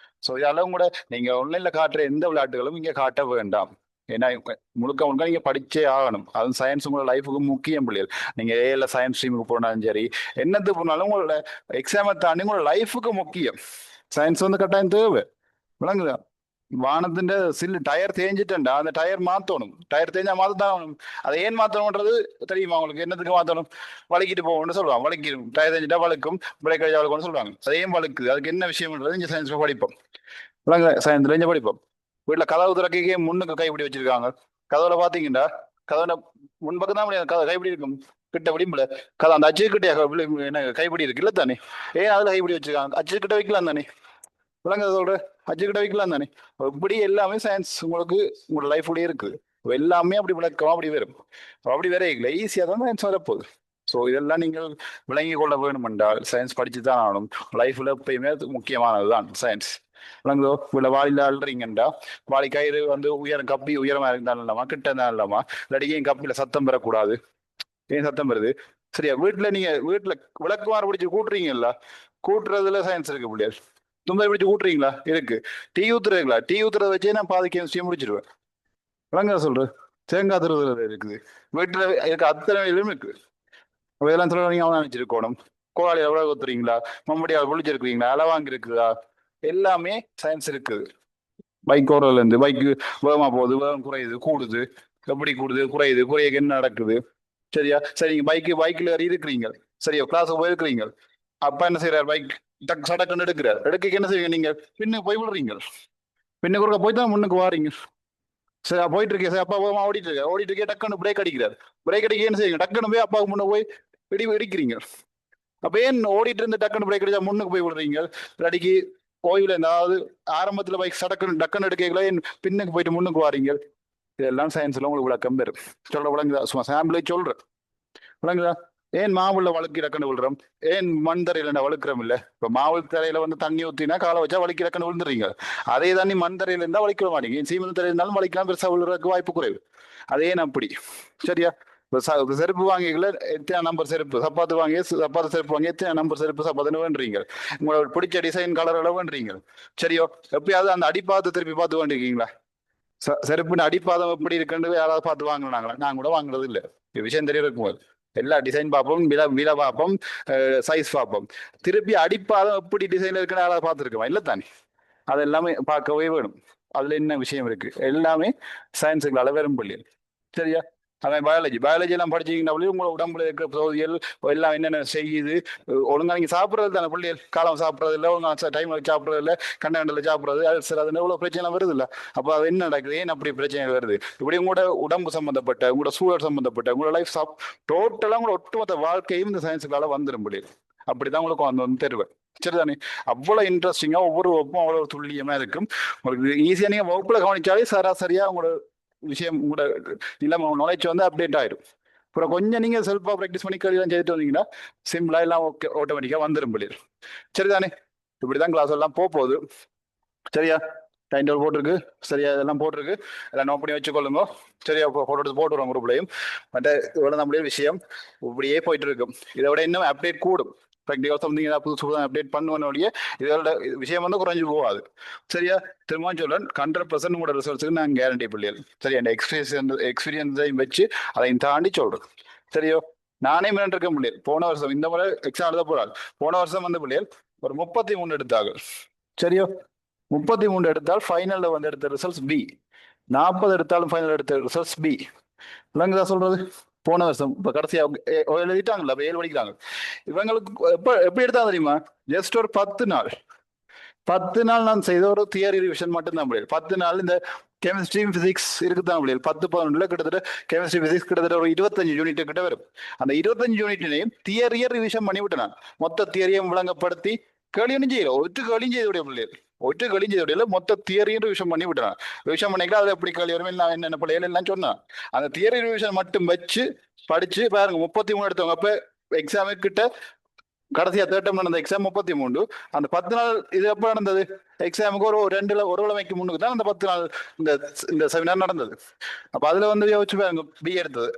ஸோ இதெல்லாம் கூட நீங்க ஆன்லைன்ல காட்டுற எந்த விளையாட்டுகளும் இங்க காட்ட வேண்டாம். ஏன்னா முழுக்க முழுக்க நீங்க படிச்சே ஆகணும். அதுவும் சயின்ஸ் உங்களோட லைஃபுக்கு முக்கியம் பிள்ளைகள். நீங்க ஏல சயின்ஸ் ஸ்ட்ரீமுக்கு போனாலும் சரி, என்னத்துக்கு போனாலும் உங்களோட எக்ஸாமை தாண்டி உங்களோட லைஃபுக்கு முக்கியம். சயின்ஸ் வந்து கட்டாயம் தேவை. விளங்குதா? வானத்தின் சில்லு டயர் தேஞ்சிட்டா அந்த டயர் மாத்தணும். டயர் தேஞ்சா மாத்ததான் ஆகணும். அதை ஏன் மாத்தணும்ன்றது தெரியுமா உங்களுக்கு? என்னத்துக்கு மாத்தணும்? வலிக்கிட்டு போகணும்னு சொல்லுவாங்க. வலிக்கும் டயர் தேஞ்சிட்டா வழுக்கும், பிரேக் அடிச்சா வழுக்கும்னு சொல்லுவாங்க. அதே வழுக்குது, அதுக்கு என்ன விஷயம்ன்றது இங்க சயின்ஸ்ல படிப்போம். சாயந்தரம் படிப்போம். வீட்டுல கதவு திறக்கைக்கே முன்னுக்கு கைப்பிடி வச்சிருக்காங்க. கதவுல பாத்தீங்கன்னா கதவுல முன்பக்கம் தான் முடியாது, கைப்பிடி இருக்கும். கிட்ட விளிம்புல கதை அந்த அச்சு கிட்டே என்ன கைப்பிடி இருக்கு இல்ல தானே? ஏன் அதுல கைப்பிடி வச்சிருக்காங்க? அச்சு கிட்ட வைக்கலாம் தானே? விளங்க சொல்ற, அச்சு கிட்ட வைக்கலாம் தானே? இப்படி எல்லாமே சயின்ஸ் உங்களுக்கு உங்களோட லைஃப்லயே இருக்குது. எல்லாமே அப்படி விளக்கம் அப்படி வரும். அப்படி வேற இல்லை, ஈஸியா தான் சயின்ஸ் வரப்போகுது. ஸோ இதெல்லாம் நீங்கள் விளங்கி கொள்ள வேணும் என்றால் சயின்ஸ் படிச்சு தான் ஆகணும். லைஃப்ல எப்பயுமே அது முக்கியமானதுதான் சயின்ஸ். விளங்குதோ? இவ்வளவு வாளில அழுறீங்கண்டா வாளி கயிறு வந்து உயரம் கப்பி உயரமா இருந்தாலும் இல்லாமா கிட்ட இருந்தாலும் இல்லாமா இல்லாட்டி ஏன் கப்பில சத்தம் பெறக்கூடாது? ஏன் சத்தம் வருது? சரியா? வீட்டுல நீங்க வீட்டுல விளக்குமாறு பிடிச்சு கூட்டுறீங்கல்ல, கூட்டுறதுல சயின்ஸ் இருக்கு பிள்ளையார். தும்பை பிடிச்சு கூட்டுறீங்களா? இருக்கு. டீ ஊத்துறீங்களா? டீ ஊத்துறத வச்சே நான் பாதி கெமிஸ்ட்ரியை முடிச்சிருவேன். விளங்க சொல்றேன். தேங்காய் திருவுறது இருக்குது. வீட்டுல இருக்க அத்தனை வேலையும் இருக்கு. இதெல்லாம் சொல்ல நீங்க அவன் நினைச்சிருக்கணும். கோழி எவ்வளவு கொத்துறீங்களா? மம்படியால் புளிச்சிருக்கிறீங்களா? அளவாங்க இருக்குதா? எல்லாமே சயின்ஸ் இருக்குது. பைக் ஓடுறதுல இருந்து பைக்கு வேகமா போகுது, வேகம் குறையுது, கூடுது, எப்படி கூடுது, குறையுது, குறைய என்ன நடக்குது? சரியா? சரி, நீங்க பைக்ல ஏறி இருக்கிறீங்க. சரியா? கிளாஸுக்கு போயிருக்கிறீங்க. அப்பா என்ன செய்யறாரு? பைக் டக் சடக்குன்னு எடுக்கிறார். எடுக்க என்ன செய்வீங்க நீங்க? பின்னுக்கு போய் விடுறீங்க. பின்னுக்கு ஒருக்க போய் தான் முன்னுக்கு வாரீங்க. சரி, போயிட்டு இருக்கேன். சரி, அப்பா வேகமா ஓடிட்டு இருக்கே, டக்குன்னு பிரேக் அடிக்கிறார். பிரேக் அடிக்க என்ன செய்வீங்க? டக்குன்னு போய் அப்பாவுக்கு முன்ன போய் இடிக்கிறீங்க. அப்ப ஏன் ஓடிட்டு இருந்து டக்குன்னு பிரேக் அடிச்சா முன்னுக்கு போய் விடுறீங்க? இல்லாட்டிக்கு கோயில அதாவது ஆரம்பத்துல பைக் சடக்குன்னு டக்குன்னு எடுக்கல, ஏன் பின்னுக்கு போயிட்டு முன்னுக்கு வாரீங்க? இதெல்லாம் சயின்ஸ்ல உங்களுக்கு விளக்கம் பெறும். சொல்ற விளங்குதா? சும்மா சாம்பிளே சொல்றேன். விளங்குதா? ஏன் மாவுள்ள வழுக்கி டக்குன்னு விழுறோம்? ஏன் மண் தரையில வழுக்கிறோம்? இல்ல, இப்ப மாவு தரையில வந்து தண்ணி ஊத்தினா காலை வச்சா வலிக்கு டக்குன்னு விழுந்துறீங்க. அதே தண்ணி மண் தரையில இருந்தா வலிக்க மாட்டீங்க. சீமெண்ட் தரையில இருந்தாலும் வலிக்கலாம், பெருசா விழுறதுக்கு வாய்ப்பு குறைவு. அதே அப்படி. சரியா? இப்ப செருப்பு வாங்கிக்கல, எத்தனை நம்பர் செருப்பு? சப்பாத்து வாங்கி சப்பாத்து செருப்பு வாங்கி எத்தனை நம்பர் செருப்பு சப்பாத்துன்னு வேண்டுறீங்க? உங்களோட பிடிச்ச டிசைன் கலர்ல வேண்டுறீங்க. சரியோ? எப்பயாவது அந்த அடிப்பாத்து திருப்பி பார்த்து வேண்டிருக்கீங்களா? செருப்புன்னு அடிப்பாதம் எப்படி இருக்குன்னு யாராவது பார்த்து வாங்கினாங்களா? நான் கூட வாங்குறது இல்லை. விஷயம் தெரிய இருக்கும்போது எல்லா டிசைன் பார்ப்போம், வில வில பார்ப்போம், சைஸ் பார்ப்போம். திருப்பி அடிப்பாதம் எப்படி டிசைன்ல இருக்குன்னு யாராவது பார்த்துருக்கோமா? இல்லை தானே? அது எல்லாமே பார்க்கவே வேணும். அதுல என்ன விஷயம் இருக்கு? எல்லாமே சயின்ஸுங்களால வெறும் பள்ளியல். சரியா? அவன் பயாலஜி எல்லாம் படிச்சீங்கன்னா உங்களோட உடம்புல இருக்கிற பகுதிகள் எல்லாம் என்னென்ன செய்யுது. ஒழுங்கா நீங்க சாப்பிட்றது தானே பிள்ளைகள். காலம் சாப்பிட்றது இல்லை, ஒழுங்கா டைம்ல சாப்பிட்றது இல்லை, கண்டல சாப்பிட்றது, அல்சர், அது எவ்வளவு பிரச்சனை வருது இல்லை? அப்போ அது என்ன நடக்குது? ஏன் அப்படி பிரச்சனை வருது? இப்படி உங்களோட உடம்பு சம்பந்தப்பட்ட, உங்களோட சூழல் சம்பந்தப்பட்ட, உங்களோட லைஃப் டோட்டலா உங்களோட ஒட்டுமொத்த வாழ்க்கையும் இந்த சயின்ஸுக்கால வந்துடும் பிள்ளைகள். அப்படிதான் உங்களுக்கு வந்து தெரிவேன். சரிதானே? அவ்வளவு இன்ட்ரெஸ்டிங்கா ஒவ்வொரு வகுப்பும் அவ்வளவு துல்லியமா இருக்கும். உங்களுக்கு ஈஸியா நீங்க வகுப்புல கவனிச்சாலே சராசரியா உங்களோட விஷயம் கூட நிலைமை நாலேஜ் வந்து அப்டேட் ஆயிடும். அப்புறம் கொஞ்சம் நீங்க செல்ஃபா ப்ராக்டிஸ் பண்ணி கல்வியெல்லாம் செய்துட்டு வந்தீங்கன்னா சிம்பிளா எல்லாம் ஓகே, ஆட்டோமேட்டிக்கா வந்துடும் பிள்ளைகள். சரிதானே? இப்படிதான் கிளாஸ் எல்லாம் போகுது. சரியா? டைம் டேபிள் போட்டிருக்கு. சரியா? இதெல்லாம் போட்டிருக்கு. எல்லாம் நோட் பண்ணி வச்சுக்கொள்ளுங்க. சரியா? போட்டோ எடுத்து போட்டுருவோம் குரூப்லையும். மற்ற இவ்வளவு நம்மளுடைய விஷயம் இப்படியே போயிட்டு இருக்கும். இதை விட இன்னும் அப்டேட் கூடும். ப்ராக்டிகல் சம்திங் ஏதாவது புதுசு புதுசாக அப்டேட் பண்ணுவனுடைய இதோட விஷயம் வந்து குறைஞ்சு போகாது. சரியா? திரும்ப சொல்றேன், 100% உங்களோட ரிசல்ட்ஸுக்கு நான் கேரண்டி பிள்ளைகள். சரியா? அந்த எக்ஸ்பீரியன்ஸையும் வச்சு அதையும் தாண்டி சொல்றேன். சரியோ? நானே மிரண்டிருக்க முடியாது. போன வருஷம் இந்த முறை எக்ஸாம் எழுத போறாள். போன வருஷம் வந்து பிள்ளைகள் ஒரு 33 எடுத்தாங்க. சரியோ? 33 எடுத்தால் ஃபைனல்ல வந்து எடுத்த ரிசல்ட்ஸ் பி. 40 எடுத்தாலும் ஃபைனல் எடுத்த ரிசல்ட்ஸ் பி. விளங்குதா சொல்றது? போன வருஷம் இப்ப கடைசியா எழுதிட்டாங்கல்ல, அப்ப 7 படிக்கிறாங்க. இவங்களுக்கு எப்படி எடுத்தா தெரியுமா? ஜஸ்ட் ஒரு 10 நாள். 10 நாள் நான் செய்த ஒரு தியரி ரிவிஷன் மட்டும்தான் முடியாது. 10 நாள் இந்த கெமிஸ்ட்ரி பிசிக்ஸ் இருக்குதான் முடியாது. 10-11 கிட்டத்தட்ட கெமிஸ்ட்ரி பிசிக்ஸ் கிட்டத்தட்ட ஒரு 25 யூனிட் கிட்ட வரும். அந்த 25 யூனிட்லையும் தியரியை ரிவிஷன் பண்ணி விட்டு நான் மொத்த தியரியும் விளங்கப்படுத்தி கேள்வியும் செய்யல. ஒற்று கேள்வியும் செய்த பிள்ளைகள், ஒற்று கேள்வியும் செய்த மொத்த தியரியும் ரிவிஷன் பண்ணி விட்டுறான். ரிவிஷன் பண்ணிக்கலாம், அது எப்படி கேள்வி வரும் நான் என்னென்ன பிள்ளைகள் எல்லாம் சொன்னான். அந்த தியரி ரிவிஷன் மட்டும் வச்சு படிச்சு பாருங்க. 33 எடுத்தவங்க அப்ப எக்ஸாமு கிட்ட கடைசியா தேர்ட்டம் நடந்த எக்ஸாம் 33. அந்த 10 நாள் இது எப்ப நடந்தது? எக்ஸாமுக்கு ஒரு ஒரு கிழமைக்கு முன்னுக்கு தான் அந்த 10 நாள் இந்த இந்த செமினார் நடந்தது. அப்ப அதுல வந்து யோசிச்சு பாருங்க, பி எடுத்தது.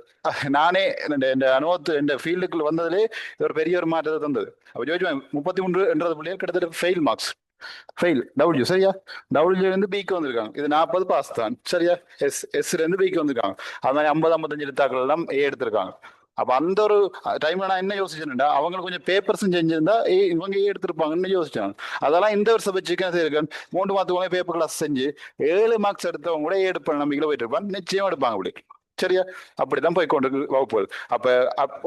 நானே இந்த அனுபவத்து இந்த ஃபீல்டுக்குள்ள வந்ததுலேயே ஒரு பெரிய ஒரு மாற்றத்தை தந்தது. அப்ப யோசிச்சு 33 பிள்ளைகள் கிட்டத்தட்ட ஃபெயில் மார்க்ஸ். Fail W. சரியா? டபிள்யூ இருந்து பிக்கு வந்திருக்காங்க. இது 40 பாஸ் தான். சரியா? எஸ்ல இருந்து பிக்கு வந்திருக்காங்க. அது மாதிரி 50-55 எடுத்தாக்கள் எல்லாம் ஏ எடுத்திருக்காங்க. அப்ப அந்த ஒரு டைம்ல நான் என்ன யோசிச்சேன்டா, அவங்க கொஞ்சம் பேப்பர்ஸ் செஞ்சிருந்தா இவங்க எடுத்திருப்பாங்கன்னு யோசிச்சாங்க. அதெல்லாம் இந்த வருஷம் வச்சுக்கேன் செய்யிருக்கேன். 3 மாதத்துக்கு பேப்பர் கிளாஸ் செஞ்சு 7 மார்க்ஸ் எடுத்தவங்க கூட எடுப்பாங்க. நம்பிக்கையில போயிட்டு இருப்பான், நிச்சயம் எடுப்பாங்க. அப்படி சரியா? அப்படிதான் போய் கொண்டு வகுப்பு. அப்ப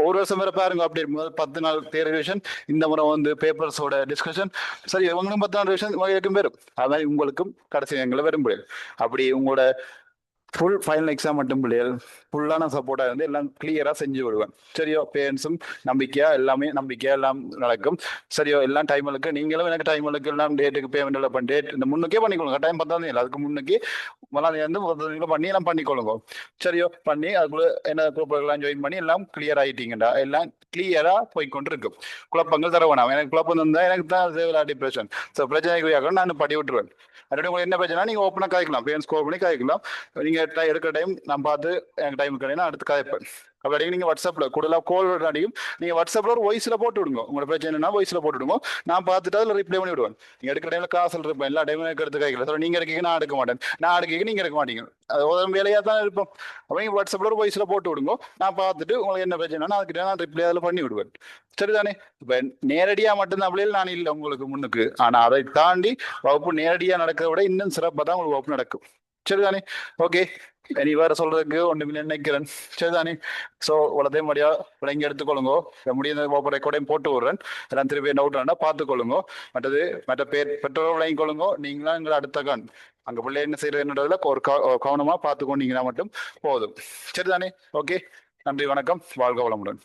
ஒரு வருஷம் வரை பாருங்க, அப்படி முதல் 10 நாள் தேர் ரிவிஷன், இந்த முறை வந்து பேப்பர்ஸோட டிஸ்கஷன். சரி, இவங்களும் 10 நாள் ரிவிஷன் இருக்கும் வரும். அது மாதிரி உங்களுக்கும் கடைசி நேரங்களில் வரும் முடியாது. அப்படி உங்களோட ஃபுல் ஃபைனல் எக்ஸாம் மட்டும் பிள்ளைகள் ஃபுல்லான சப்போர்ட்டாக இருந்து எல்லாம் கிளியராக செஞ்சு விடுவேன். சரியோ? பேரண்ட்ஸும் நம்பிக்கையா, எல்லாமே நம்பிக்கையா எல்லாம் நடக்கும். சரியோ? எல்லாம் டைமுக்கு நீங்களும் எனக்கு டைமுக்கு எல்லாம் டேட்டுக்கு பேமெண்ட் எல்லாம் பண்ணி டேட் இந்த முன்னுக்கே பண்ணிக்கொள்ளுங்க. டைம் 10 இல்லை, அதுக்கு முன்னுக்கு 1 பண்ணி எல்லாம் பண்ணிக்கொள்ளுங்க. சரியோ? பண்ணி அதுக்குள்ள என்ன குரூப்லாம் ஜாயின் பண்ணி எல்லாம் கிளியர் ஆகிட்டீங்கடா, எல்லாம் கிளியரா போய்கொண்டு இருக்கும். குழப்பங்கள் தர வேணாம். எனக்கு குழப்பம் இருந்தால் எனக்கு தான் டிப்ரெஷன். ஸோ பிரச்சனைக்கு நான் படி விட்டுருவேன். அதோட உங்களுக்கு என்ன பிரச்சனை, நீங்க ஓப்பனாக காய்க்கலாம், பேரண்ட்ஸ் கால் பண்ணி காய்க்கலாம். நீங்க எடுக்கிற டைம் நான் பார்த்து எனக்கு டைம் கிடையாது அடுத்து காய்ப்பேன். அப்படி நீங்க வாட்ஸ்அப்ல கூடுதலாக கோல் அடிக்கும். நீங்க வாட்ஸ்அப்ல ஒரு வாய்ஸ்ல போட்டு விடுங்க. உங்களோட பிரச்சனைனா வாய்ஸ்ல போட்டு விடுங்க. நான் பார்த்துட்டு அதில் ரிப்ளை பண்ணி விடுவேன். நீங்க எடுக்கிற டைம்ல காசல் இருப்பேன், எல்லா டைமும் எனக்கு எடுத்து காய்க்கல. நீங்க இருக்கீங்க, நான் எடுக்க மாட்டேன். நான் எடுக்க நீங்க எடுக்க மாட்டீங்க. அது ஒரு வேலையா தான் இருப்போம். அப்போ நீங்க வாட்ஸ்அப்ல ஒரு வாய்ஸ்ல போட்டு விடுங்க. நான் பார்த்துட்டு உங்களுக்கு என்ன பிரச்சனைனா அதுக்கிட்ட நான் ரிப்ளை அதில் பண்ணி விடுவேன். சரிதானே? இப்ப நேரடியா மட்டும்தான் அப்படியே நான் இல்லை உங்களுக்கு முன்னுக்கு. ஆனா அதை தாண்டி வகுப்பு நேரடியா நடக்கிறத விட இன்னும் சிறப்பாக தான் உங்களுக்கு வகுப்பு நடக்கும். சரிதானே? ஓகே, இனி வேற சொல்றதுக்கு ஒண்ணுமில்லை நினைக்கிறேன். சரிதானே? ஸோ உலகத்தையும் மடியா விளங்கி எடுத்துக்கொள்ளுங்கோ. முடிந்த வகுப்பு ரெக்கார்டையும் போட்டு விடுறேன். எல்லாம் திருப்பி டவுட் வேண்டாம், பார்த்துக்கொள்ளுங்கோ. மற்ற பெற்றோர்கள் விளங்கி கொள்ளுங்கோ. நீங்களாம் எங்களை அடுத்த கண். அங்க பிள்ளை என்ன செய்யறதுன்றதுல ஒரு கவனமா பார்த்துக்கொண்டீங்கன்னா மட்டும் போதும். சரிதானே? ஓகே, நன்றி, வணக்கம், வாழ்க வளமுடன்.